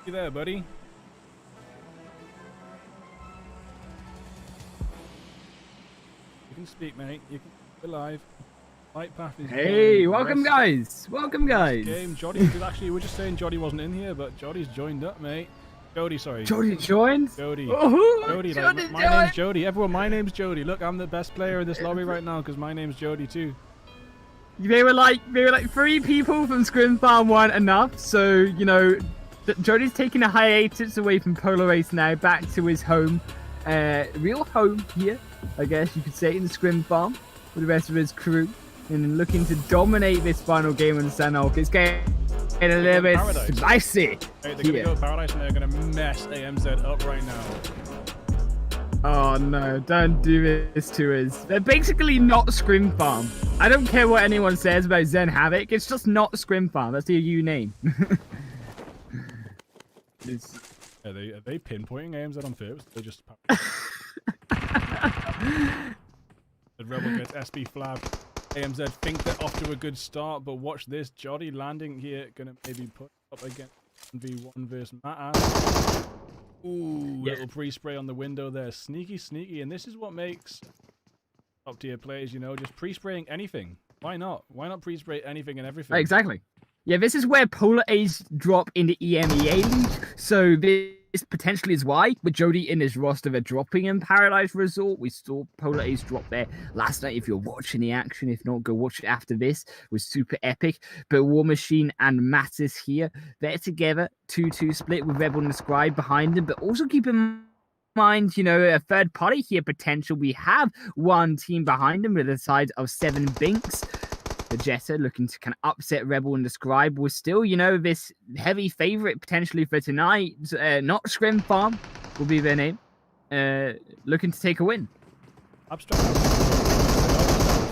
You there, buddy? You can speak, mate. You can be live. Light path is Hey, going. welcome, Rest- guys. Welcome, guys. Game. Jody, actually, we're just saying Jody wasn't in here, but Jody's joined up, mate. Jody, sorry. Jody joined. Jody. Oh, Jody, Jody like, my name's Jody. Everyone, my name's Jody. Look, I'm the best player in this lobby right now because my name's Jody too. They were like 3 people from Scrim Farm weren't enough, so you know, Jody's taking a hiatus away from Polar Race now, back to his home, real home here, I guess you could say, in the Scrim Farm with the rest of his crew, and looking to dominate this final game on Sanhok. It's getting a little bit spicy. Hey, they're gonna go Paradise and they're gonna mess AMZ up right now. Oh no, don't do this to us. They're basically not Scrim Farm. I don't care what anyone says about Zen Havoc, it's just not Scrim Farm. That's the EU name. Are they pinpointing AMZ on purpose? They just the Rebel gets SB flag. AMZ think they're off to a good start, but watch this. Jody landing here, gonna maybe put up against V1 versus Matt. Ooh, yeah. Little pre-spray on the window there. Sneaky, and this is what makes top tier players, you know, just pre-spraying anything. Why not? Why not pre-spray anything and everything? Exactly. Yeah, this is where Polar A's drop in the EMEA League, so this potentially is why, with Jody in his roster, they're dropping in Paradise Resort. We saw Polar A's drop there last night. If you're watching the action, if not, go watch it after this. It was super epic. But War Machine and Mattis here, they're together, 2-2 split with Rebel and Scribe behind them, but also keep in mind, you know, a third party here potential. We have one team behind them with the side of 7 Binks. The Jetta looking to kind of upset Rebel and the Scribe was still, you know, this heavy favorite potentially for tonight. Not Scrim Farm will be their name. Looking to take a win. Abstract.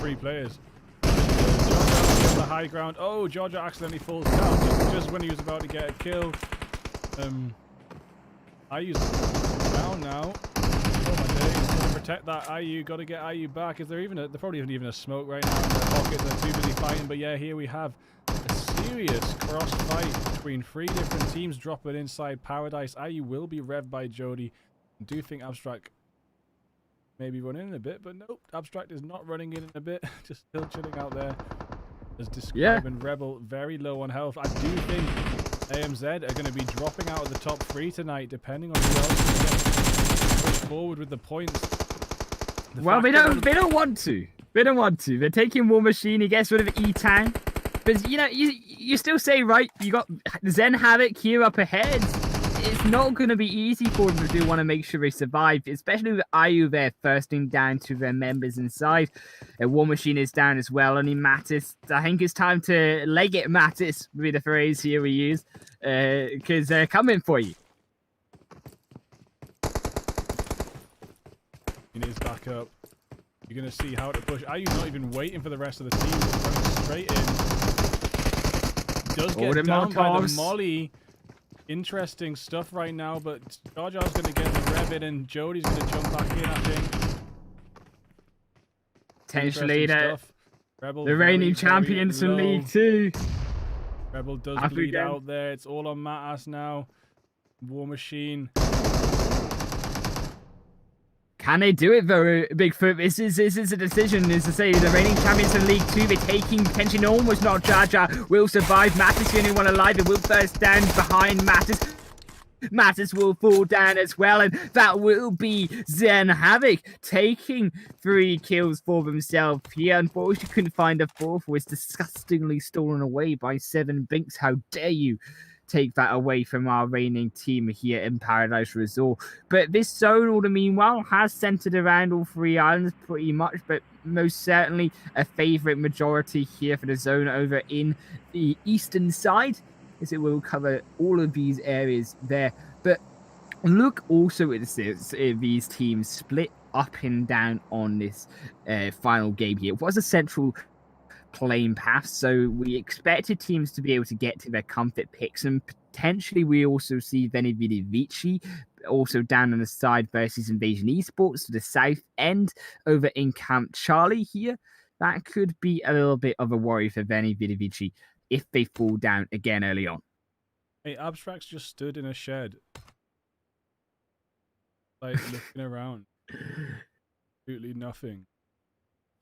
3 players. Georgia on the high ground. Oh, Georgia accidentally falls down just when he was about to get a kill. IU's down now. Oh my days. Gotta protect that IU. Gotta get IU back. Is there even a... There probably isn't even a smoke right now in their pocket. They're too busy fighting. But yeah, here we have a serious cross fight between 3 different teams dropping inside Paradise. IU will be revved by Jody. I do think Abstract maybe run in a bit, but nope. Abstract is not running in a bit. Just still chilling out there. As describing Rebel very low on health. I do think AMZ are going to be dropping out of the top 3 tonight, depending on who else gets pushed forward with the points. Well, they don't want to. They don't want to. They're taking War Machine. He gets rid of E-Town. But, you know, you still say, right, you got Zen Havoc here up ahead. It's not going to be easy for them to do want to make sure they survive, especially with IU there thirsting down to their members inside. War Machine is down as well. Only Mattis, I think it's time to leg it, Mattis, would be the phrase here we use, because they're coming for you. He needs back up. You're going to see how to push. IU's not even waiting for the rest of the team. He's running straight in. Does get down by the molly. Interesting stuff right now, but Jar Jar's going to get the rev in, and Jody's going to jump back in, I think. Potentially the reigning champions in League 2. Rebel does bleed out there. It's all on Mattas now. War Machine. Can they do it though, Bigfoot? This is a decision, is to say the reigning champions in League 2, they're taking potentially almost not Jar Jar will survive. Mattis the only one alive. It will first stand behind Mattis. Mattis will fall down as well, and that will be Zen Havoc taking 3 kills for themselves here. Unfortunately, couldn't find a 4th, was disgustingly stolen away by 7 Binks. How dare you take that away from our reigning team here in Paradise Resort. But this zone, all the meanwhile, has centered around all 3 islands pretty much, but most certainly a favorite majority here for the zone over in the eastern side, as it will cover all of these areas there. But look also at these teams split up and down on this final game here. It was a central plane path, so we expected teams to be able to get to their comfort picks, and potentially we also see Venividi Vici also down on the side versus Invasion Esports to the south end over in Camp Charlie here. That could be a little bit of a worry for Venividi Vici if they fall down again early on. Hey, Abstract's just stood in a shed. Like, looking around. Absolutely nothing.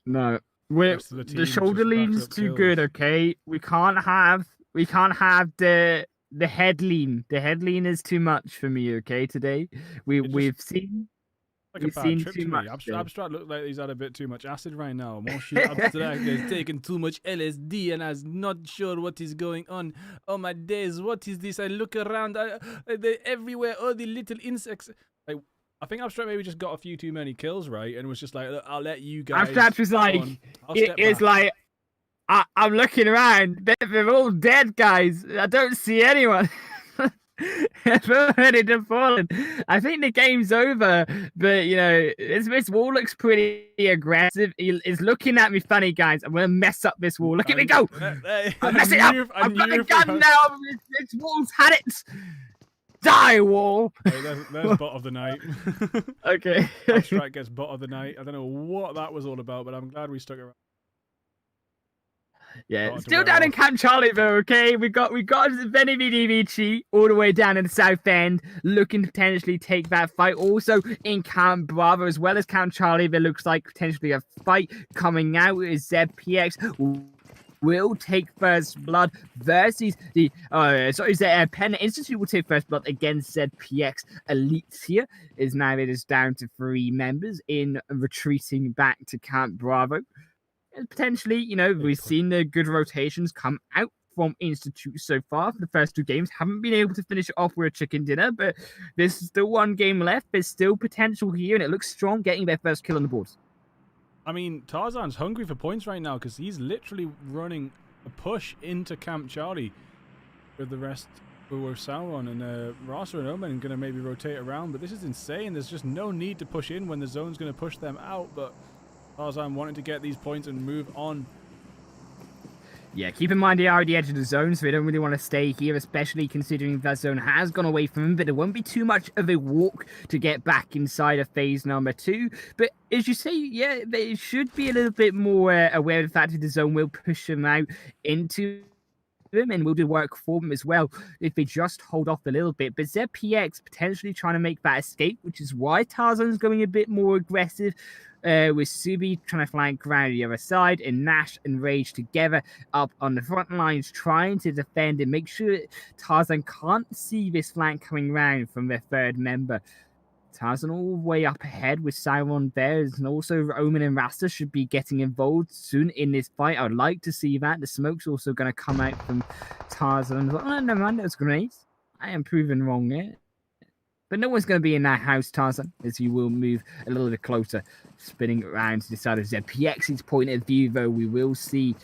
No, the shoulder lean's too good. Okay, we can't have the head lean. The head lean is too much for me. Okay, today we've seen. Like a bad trip to me. Abstract looked like he's had a bit too much acid right now. Abstract is taking too much LSD and is not sure what is going on. Oh my days, what is this? I look around, they're everywhere, all the little insects. Like, I think Abstract maybe just got a few too many kills, right? And was just like, I'll let you guys. Abstract was like, it's like, I'm looking around, they're all dead, guys. I don't see anyone. Ready to fallen. I think the game's over, but you know, this wall looks pretty aggressive. He's looking at me funny, guys. I'm gonna mess up this wall. Look at me go! I'm messing up. I've got the gun now. This wall's had it. Die, wall. Hey, there's bot of the night. Okay. Abstract gets bot of the night. I don't know what that was all about, but I'm glad we stuck around. Yeah, still down in Camp Charlie though, okay? We got Benny Vici all the way down in the south end, looking to potentially take that fight. Also in Camp Bravo, as well as Camp Charlie, there looks like potentially a fight coming out. Is ZPX will take first blood versus the Penn Institute will take first blood against ZPX Elites here. Is now it is down to 3 members in retreating back to Camp Bravo. And potentially, you know, we've seen the good rotations come out from Institute so far for the first 2 games. Haven't been able to finish it off with a chicken dinner, but there's still 1 game left. There's still potential here, and it looks strong getting their first kill on the board. I mean, Tarzan's hungry for points right now because he's literally running a push into Camp Charlie with the rest with Sauron and Rasa and Omen going to maybe rotate around. But this is insane. There's just no need to push in when the zone's going to push them out, but Tarzan wanting to get these points and move on. Yeah, keep in mind they are at the edge of the zone, so they don't really want to stay here, especially considering that zone has gone away from them, but it won't be too much of a walk to get back inside of phase number 2. But as you say, yeah, they should be a little bit more aware of the fact that the zone will push them out into them and will do work for them as well if they just hold off a little bit. But ZPX potentially trying to make that escape, which is why Tarzan's going a bit more aggressive. With Subi trying to flank around the other side, and Nash and Rage together up on the front lines trying to defend and make sure Tarzan can't see this flank coming round from their 3rd member. Tarzan all the way up ahead with Sauron there, and also Omen and Rasta should be getting involved soon in this fight. I would like to see that. The smoke's also going to come out from Tarzan. Oh, never mind, those grenades. I am proven wrong here. But no one's going to be in that house, Tarzan, as you will move a little bit closer, spinning around to the side of ZPX's point of view, though. We will see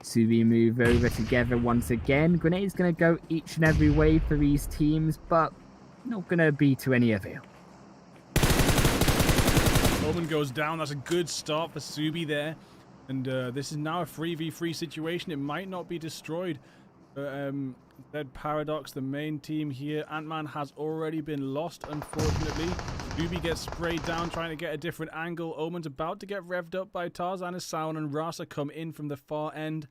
Subi move over together once again. Grenade's going to go each and every way for these teams, but not going to be to any avail. Omen goes down. That's a good start for Subi there. And this is now a 3v3 situation. It might not be destroyed. Dead Paradox, the main team here. Ant-Man has already been lost, unfortunately. Subi gets sprayed down, trying to get a different angle. Omen's about to get revved up by Tarzan as Sauron and Rasa come in from the far end.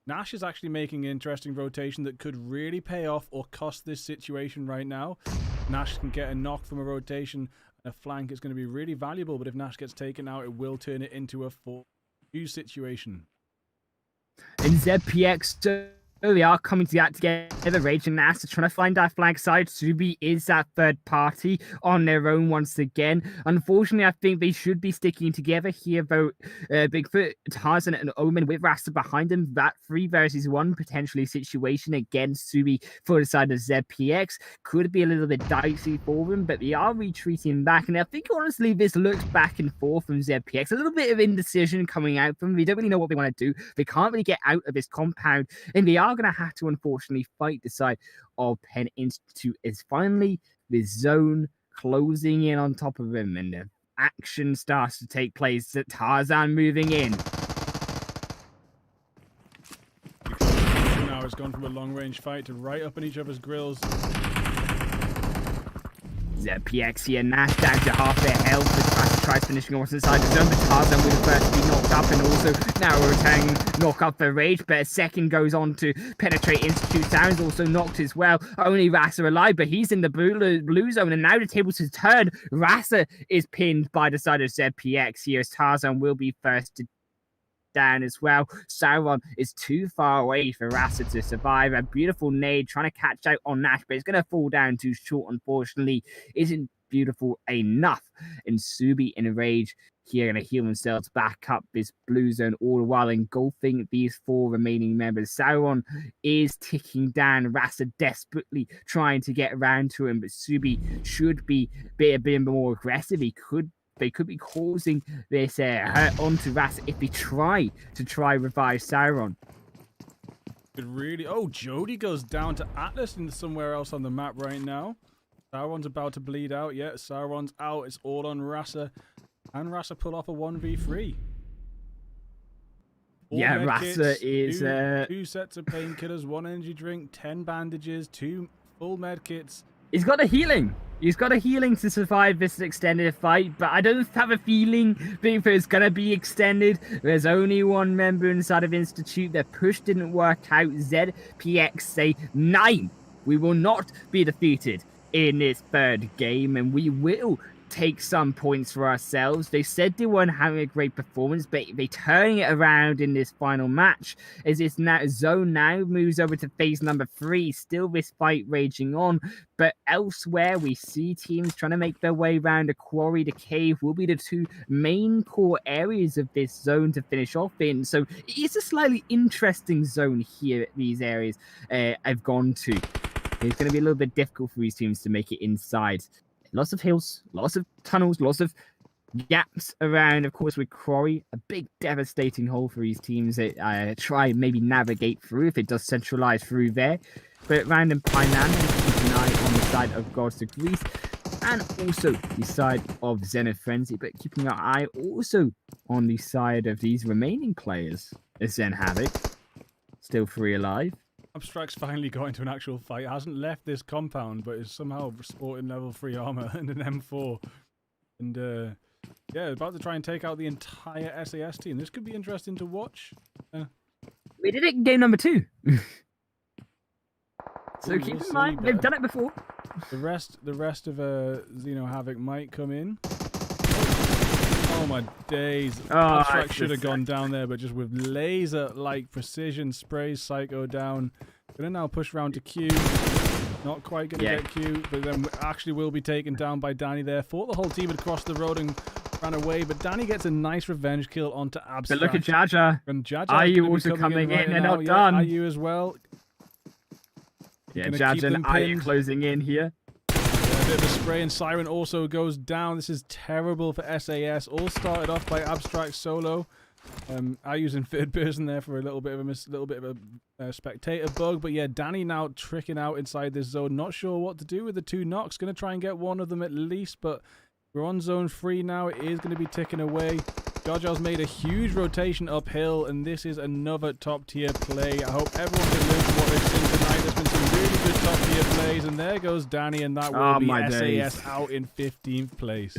Nash is actually making an interesting rotation that could really pay off or cost this situation right now. Nash can get a knock from a rotation. A flank is going to be really valuable, but if Nash gets taken out, it will turn it into a 4-2 situation. And ZPX, they are coming together. Rage and Nash are trying to find that flank side. Subi is that 3rd party on their own once again. Unfortunately, I think they should be sticking together here, though. Bigfoot, Tarzan, and Omen with Rasta behind them. That 3 versus 1 potentially situation against Subi for the side of ZPX could be a little bit dicey for them, but they are retreating back. And I think, honestly, this looks back and forth from ZPX. A little bit of indecision coming out from them. They don't really know what they want to do. They can't really get out of this compound, and they are going to have to unfortunately fight the side of Penn Institute as finally the zone closing in on top of him and the action starts to take place. Tarzan moving in. Now it's gone from a long range fight to right up in each other's grills. ZPX here, Nash down to half their health, but tries finishing off inside the zone, but Tarzan will first be knocked up, and also now returning knock up for Rage, but a second goes on to penetrate into 2 sounds, also knocked as well. Only Rasa alive, but he's in the blue zone, and now the tables has turned. Rasa is pinned by the side of ZPX here, as Tarzan will be first to down as well. Sauron is too far away for Rasa to survive. A beautiful nade trying to catch out on Nash, but it's going to fall down too short, unfortunately. Isn't beautiful enough. And Subi in Rage here going to heal themselves back up this blue zone, all the while engulfing these 4 remaining members. Sauron is ticking down. Rasa desperately trying to get around to him, but Subi should be a bit more aggressive. They could be causing this hurt onto Rasa if they try revive Sauron. It really... Oh, Jody goes down to Atlas and somewhere else on the map right now. Sauron's about to bleed out. Yeah, Sauron's out. It's all on Rasa. And Rasa pull off a 1v3. Yeah, Rasa is... 2 sets of painkillers, 1 energy drink, 10 bandages, 2 full med kits. He's got a healing. He's got a healing to survive this extended fight, but I don't have a feeling Bigfoot is going to be extended. There's only 1 member inside of Institute. Their push didn't work out. ZPX say 9. We will not be defeated in this 3rd game, and we will take some points for ourselves. They said they weren't having a great performance, but they turning it around in this final match as this zone now moves over to phase number 3. Still this fight raging on, but elsewhere we see teams trying to make their way around the quarry. The cave will be the 2 main core areas of this zone to finish off in. So it's a slightly interesting zone here. These areas I've gone to. It's going to be a little bit difficult for these teams to make it inside. Lots of hills, lots of tunnels, lots of gaps around. Of course, with Quarry, a big devastating hole for these teams that try and maybe navigate through if it does centralize through there. But random Pineland, keep an eye on the side of Gods to Greece, and also the side of Zenith Frenzy, but keeping an eye also on the side of these remaining players. Zen Havoc, still 3 alive. Abstract's finally got into an actual fight. Hasn't left this compound, but is somehow sporting level 3 armor and an M4. And yeah, about to try and take out the entire SAS team. This could be interesting to watch. We did it in game number 2. So Ooh, keep we'll in mind, see, they've done it before. The rest of Xeno Havoc might come in. Oh my days. Abstract should have gone down there, but just with laser-like precision, sprays Psycho down. Gonna now push round to Q. Not quite gonna get Q, but then actually will be taken down by Danny there. Thought the whole team had crossed the road and ran away, but Danny gets a nice revenge kill onto Abstract. But look at Jaja. And Jaja Are you also coming in? They're not done. Are you as well? Yeah, Jaja and Are you closing in here? A bit of a spray, and Siren also goes down. This is terrible for SAS. All started off by Abstract solo. I use in 3rd person there for a little bit of a spectator bug, but yeah, Danny now tricking out inside this zone. Not sure what to do with the 2 knocks. Going to try and get one of them at least, but we're on zone 3 now. It is going to be ticking away. Jaja's made a huge rotation uphill, and this is another top-tier play. I hope everyone can live for what they've seen tonight. There's been some really good top-tier plays, and there goes Danny, and that will be SAS out in 15th place.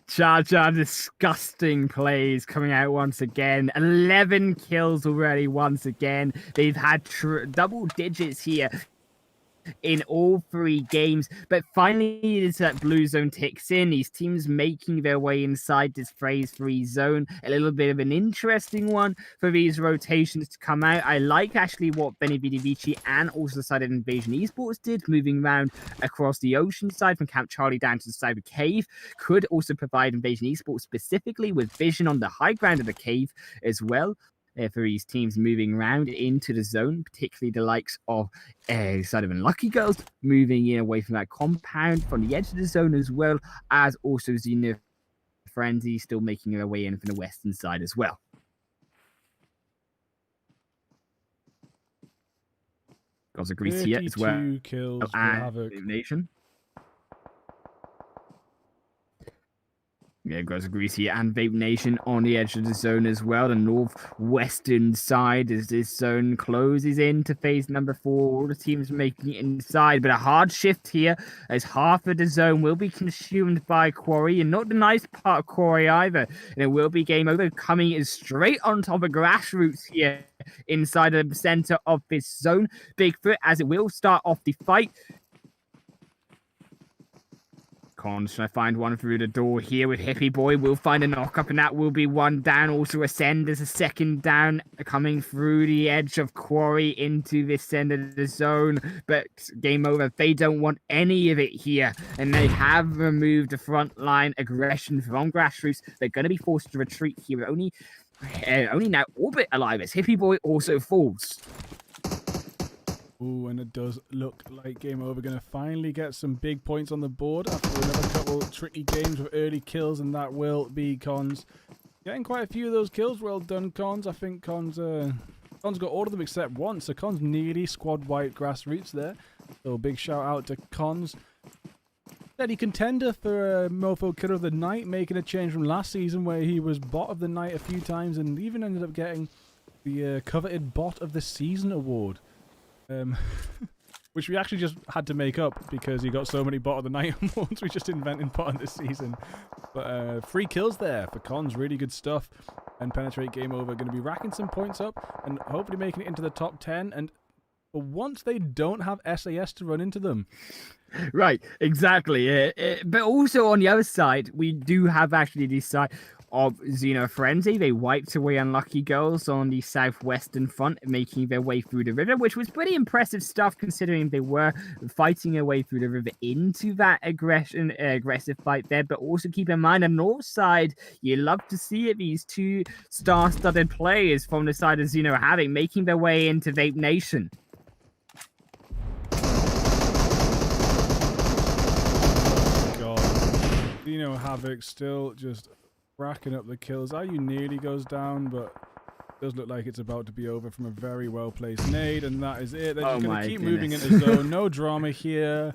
Jaja, disgusting plays coming out once again. 11 kills already once again. They've had double digits here in all 3 games, but finally as that blue zone ticks in, these teams making their way inside this phase 3 zone. A little bit of an interesting one for these rotations to come out. I like actually what Benny Vidivici and also the side of Invasion Esports did, moving around across the ocean side from Camp Charlie down to the side of the cave. Could also provide Invasion Esports specifically with vision on the high ground of the cave as well. For these teams moving around into the zone, particularly the likes of side of Unlucky Girls moving in away from that compound from the edge of the zone, as well as also Xeno Frenzy still making their way in from the western side as well. Got a Grease here as well. 32 kills for Havoc. Nation. Yeah, goes Greasy and Vape Nation on the edge of the zone as well. The northwestern side as this zone closes into phase number 4. All the teams making it inside, but a hard shift here as half of the zone will be consumed by Quarry, and not the nice part of Quarry either. And it will be game over, coming in straight on top of Grassroots here inside of the center of this zone. Bigfoot, as it will start off the fight. Cons trying to find one through the door here with Hippie Boy. Will find a knock up, and that will be one down. Also Ascend as a second down coming through the edge of Quarry into this end of the zone. But game over. They don't want any of it here, and they have removed the front line aggression from Grassroots. They're going to be forced to retreat here. Only now Orbit alive as Hippie Boy also falls. Ooh, and it does look like game over. Going to finally get some big points on the board after another couple tricky games with early kills, and that will be Cons. Getting quite a few of those kills. Well done, Cons. I think Cons got all of them except one, so Cons nearly squad wiped Grassroots there. So big shout out to Cons. Steady contender for Mofo Killer of the Night, making a change from last season where he was bot of the night a few times and even ended up getting the coveted bot of the season award. Which we actually just had to make up because he got so many bot of the night awards. We just invented bot this season. But 3 kills there for Cons, really good stuff. And penetrate game over, going to be racking some points up and hopefully making it into the top 10. And for once, they don't have SAS to run into them. Right, exactly. But also on the other side, we do have actually this side of Xeno Frenzy. They wiped away Unlucky Girls on the southwestern front, making their way through the river, which was pretty impressive stuff considering they were fighting their way through the river into that aggressive fight there. But also keep in mind, on the north side, you love to see it, these 2 star-studded players from the side of Xeno Havoc making their way into Vape Nation. God, Xeno Havoc still just racking up the kills. IU nearly goes down, but it does look like it's about to be over from a very well-placed nade, and that is it. They're just going to keep moving into zone. No drama here.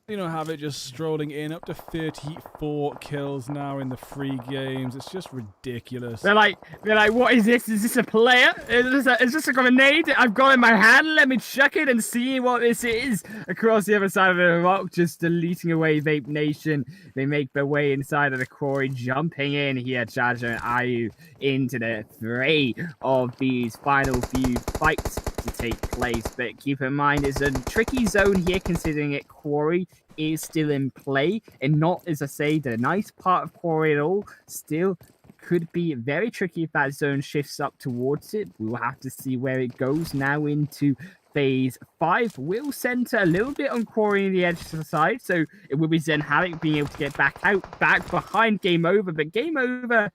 Havoc just strolling in, up to 34 kills now in the 3 games. It's just ridiculous. They're like, what is this? Is this a player? Is this a grenade I've got in my hand? Let me check it and see what this is. Across the other side of the rock, just deleting away Vape Nation. They make their way inside of the quarry, jumping in here, Charger and IU into the 3 of these final few fights to take place. But keep in mind, it's a tricky zone here, considering it Quarry is still in play, and not, as I say, the nice part of Quarry at all. Still could be very tricky if that zone shifts up towards it. We will have to see where it goes now into phase 5. Will center a little bit on Quarry in the edge to the side, so it will be Zen Havoc being able to get back behind game over. But game over,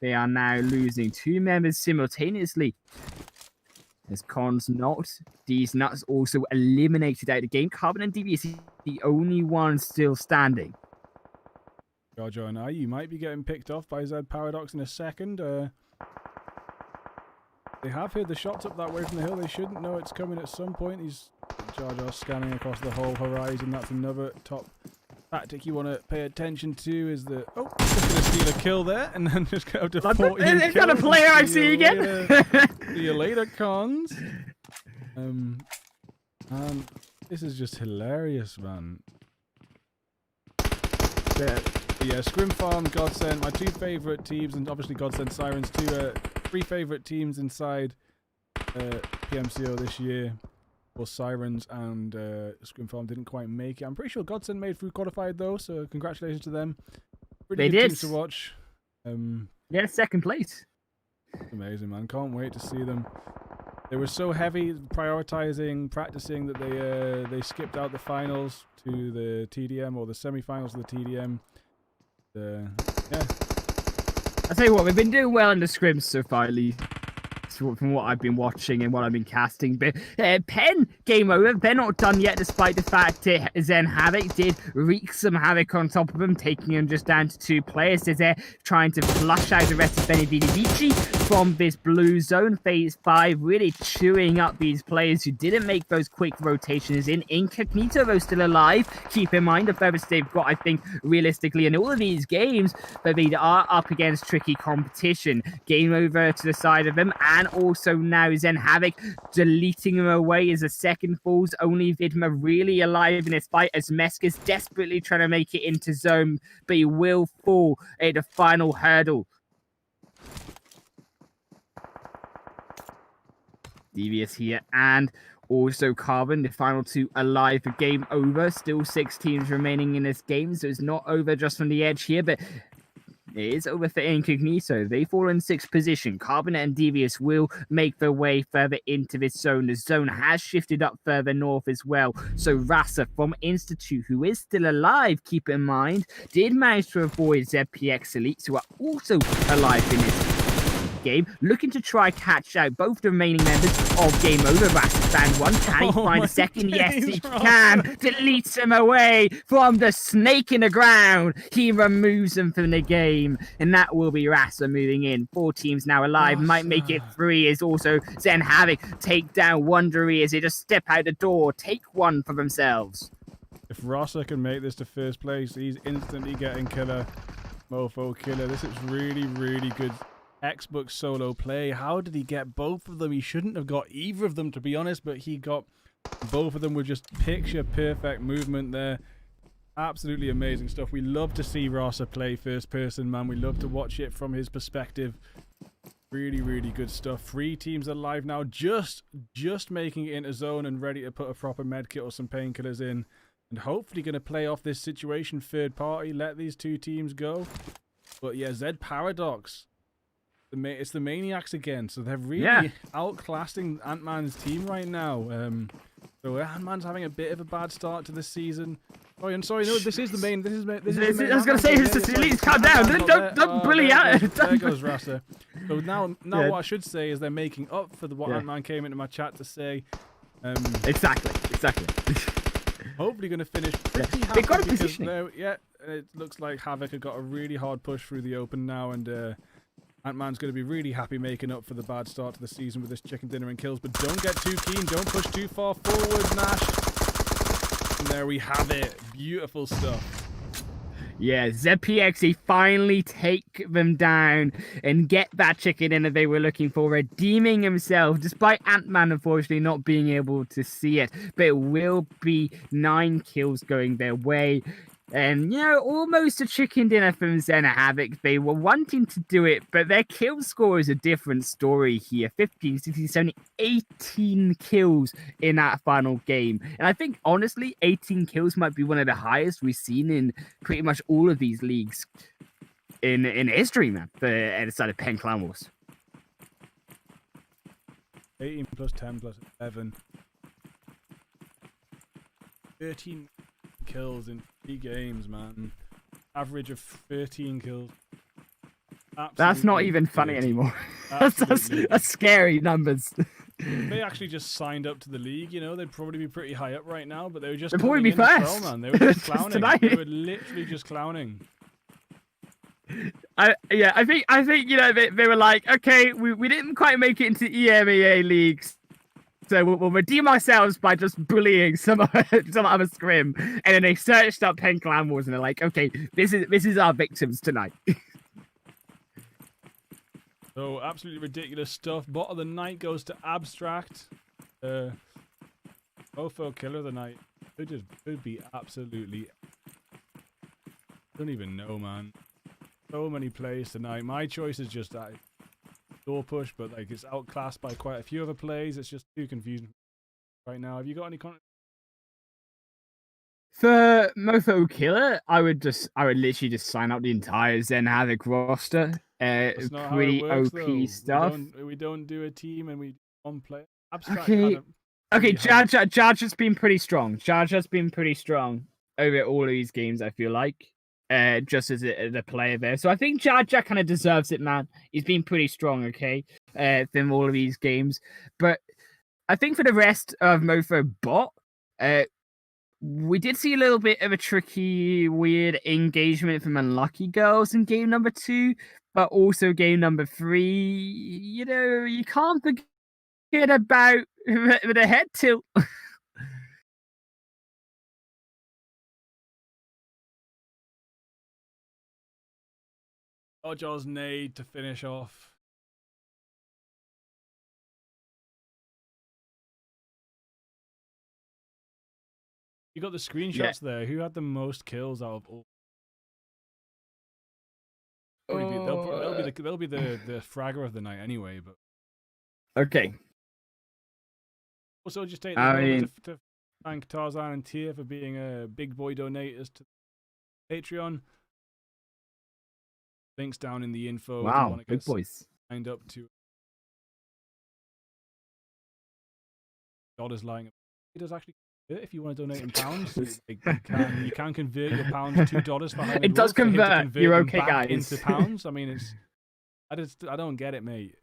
they are now losing 2 members simultaneously. As Cons knocked, these nuts also eliminated out of the game. Carbon and DBS the only one still standing. Jojo and IU might be getting picked off by Zed Paradox in a second. They have heard the shots up that way from the hill. They shouldn't know it's coming at some point. He's Jar Jar scanning across the whole horizon. That's another top tactic you want to pay attention to. Is the just going to steal a kill there and then just go to 14 They've got a player I see again. See you later, Cons. And this is just hilarious, man. Yeah, Scrim Farm, Godsend, my 2 favourite teams, and obviously Godsend Sirens, 3 favourite teams inside PMCO this year. Well, Sirens and Scrim Farm didn't quite make it. I'm pretty sure Godsend made through qualified though, so congratulations to them. Pretty good teams to watch. Yeah, second place. Amazing, man. Can't wait to see them. They were so heavy prioritizing practicing that they skipped out the finals to the TDM, or the semi-finals of the TDM. Yeah. I tell you what, we've been doing well in the scrims so far, at least from what I've been watching and what I've been casting. But Penn, game over. They're not done yet, despite the fact that Zen Havoc did wreak some havoc on top of them, taking them just down to 2 players as they're trying to flush out the rest of Benny Vici. from this blue zone. Phase 5 really chewing up these players who didn't make those quick rotations in. Incognito, though, still alive. Keep in mind the furthest they've got, I think, realistically, in all of these games, but they are up against tricky competition. Game over to the side of them, and also now Zen Havoc deleting him away as the second falls. Only Vidma really alive in this fight as Meska's desperately trying to make it into zone, but he will fall at the final hurdle. Devious here and also Carbon, the final two alive for game over. Still 6 teams remaining in this game, so it's not over just from the edge here, but it is over for Incognito. They fall in 6th position. Carbon and Devious will make their way further into this zone. The zone has shifted up further north as well. So Rasa from Institute, who is still alive, keep in mind, did manage to avoid ZPX Elites, who are also alive in this game, looking to try catch out both the remaining members of Game Over. Rastan one, can he find a second? Yes, he can. Deletes him away from the snake in the ground. He removes them from the game, and that will be Rasa moving in. 4 teams now alive, might make it 3 as also Zen Havoc take down Wondery as they just step out the door, take one for themselves. If Rasa can make this to first place, he's instantly getting killer, mofo killer. This is really, really good Xbox solo play. How did he get both of them? He shouldn't have got either of them, to be honest, but he got both of them with just picture perfect movement there. Absolutely amazing stuff. We love to see Rasa play first person, man. We love to watch it from his perspective. Really, really good stuff. 3 teams alive now, just making it into zone and ready to put a proper medkit or some painkillers in, and hopefully going to play off this situation third party, let these 2 teams go. But yeah, Zed Paradox, it's the Maniacs again, so they're really outclassing Ant-Man's team right now. So Ant-Man's having a bit of a bad start to this season. Oh, I'm sorry, no, this is the main. This is the main. I was going to say, this is the Elites. Calm down. Don't bully out. There goes Rasa. So now what I should say is they're making up for what Ant-Man came into my chat to say. Exactly. Hopefully going to finish pretty happy. They got a position. It looks like Havoc have got a really hard push through the open now, and Ant-Man's going to be really happy making up for the bad start to the season with this chicken dinner and kills, but don't get too keen, don't push too far forward, Nash. And there we have it. Beautiful stuff. Yeah, ZPX finally take them down and get that chicken dinner they were looking for, redeeming himself, despite Ant-Man unfortunately not being able to see it. But it will be 9 kills going their way. And, almost a chicken dinner from Zen Havoc. They were wanting to do it, but their kill score is a different story here. 15, 16, 17, 18 kills in that final game. And I think, honestly, 18 kills might be one of the highest we've seen in pretty much all of these leagues in history, man, for the side of Pen Clan Wars. 18 plus 10 plus 11. 13 kills in 3 games, man. Average of 13 kills. Absolutely that's not even funny anymore. That's scary numbers. If they actually just signed up to the league, they'd probably be pretty high up right now, but they were just they'd probably be first. Man. They were just clowning. They were literally just clowning. I think they were like, okay, we didn't quite make it into EMEA leagues, so we'll redeem ourselves by just bullying some other scrim. And then they searched up Pen Clan Wars and they're like, okay, this is our victims tonight. So absolutely ridiculous stuff. Bot of the night goes to Abstract. Mofo killer of the night. Could be absolutely. Don't even know, man. So many plays tonight. My choice is just that door push, but it's outclassed by quite a few other plays. It's just too confusing right now. Have you got any content? For Mofo Killer, I would literally just sign up the entire Zen Havoc roster. That's not pretty how it works, OP though. stuff. We don't do a team and we one play. Abstract. Okay, Judge has been pretty strong. Judge has been pretty strong over all of these games, I feel like. Just as a player there. So I think Jaja kind of deserves it, man. He's been pretty strong, okay, from all of these games. But I think for the rest of Mofo Bot, we did see a little bit of a tricky, weird engagement from Unlucky Girls in game number 2. but also game number 3. You know, you can't forget about the head tilt. Ojo's nade to finish off. You got the screenshots there. Who had the most kills out of all? They'll be the fragger of the night anyway. But Okay. also, just take the moment to thank Tarzan and Tia for being big boy donators to Patreon. Links down in the info. Wow, if you want to big get boys. Signed up to dollars lying. It does actually. If you want to donate in pounds, you can convert your pounds to $2 for Highland. It does For him to convert. You're them okay, back guys. into pounds. I mean, I don't get it, mate.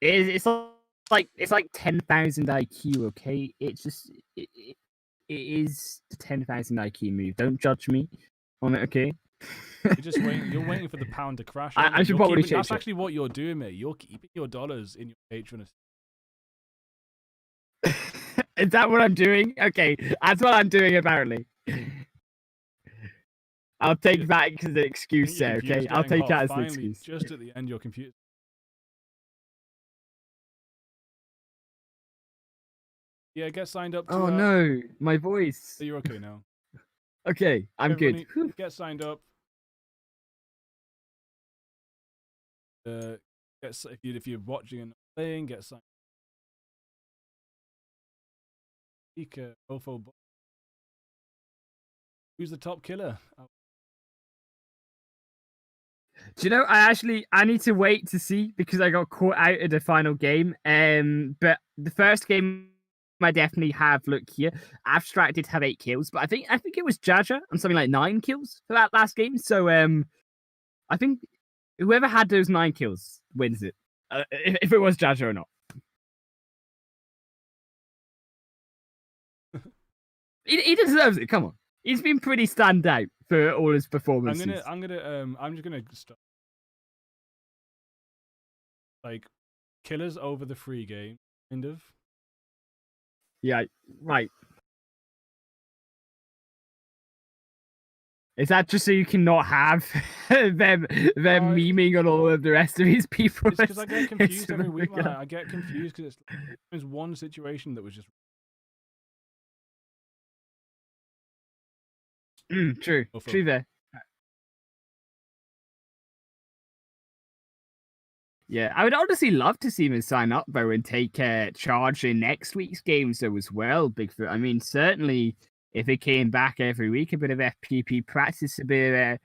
It's like 10,000 IQ. Okay, it is the 10,000 IQ move. Don't judge me on it. Okay. You're just waiting. You're waiting for the pound to crash. I should probably change That's it. actually what you're doing, mate. You're keeping your dollars in your Patreon. Is that what I'm doing? Okay, that's what I'm doing apparently. I'll take that as an excuse there, okay? I'll take that as an excuse. Just at the end, your computer. Yeah, get signed up to... Oh no, my voice. So you're okay now. Okay, I'm good. Get signed up. If you're watching and playing, get signed up. Who's the top killer? Do you know, I need to wait to see because I got caught out of the final game. But the first game I definitely have. Look here, Abstract did have 8 kills, but I think it was Jaja and something like 9 kills for that last game. So I think whoever had those 9 kills wins it. If it was Jaja or not. He deserves it. Come on, he's been pretty standout for all his performances. I'm just gonna stop. Like killers over the free game, kind of. Yeah, right. Is that just so you cannot have them memeing on all of the rest of these people? It's because I get confused every week. I get confused because it's one situation that was just. True. True there. Yeah, I would honestly love to see him sign up though and take charge in next week's game so as well, Bigfoot. I mean, certainly if it came back every week, a bit of FPP practice, a bit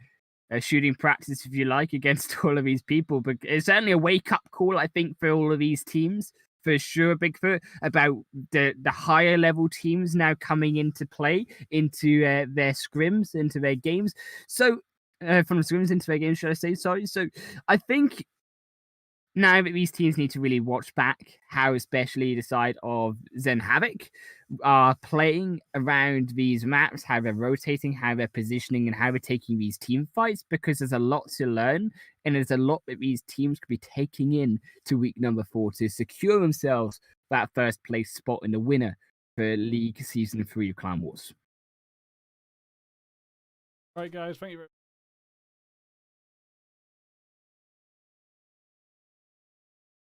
of shooting practice, if you like, against all of these people. But it's certainly a wake-up call, I think, for all of these teams, for sure, Bigfoot, about the higher level teams now coming into play, into their scrims, into their games. So, from the scrims into their games, should I say, sorry. So, I think now that these teams need to really watch back how especially the side of Zen Havoc are playing around these maps, how they're rotating, how they're positioning, and how they're taking these team fights, because there's a lot to learn, and there's a lot that these teams could be taking in to week number 4 to secure themselves that first place spot in the winner for League Season 3 of Clan Wars. All right, guys, thank you very much.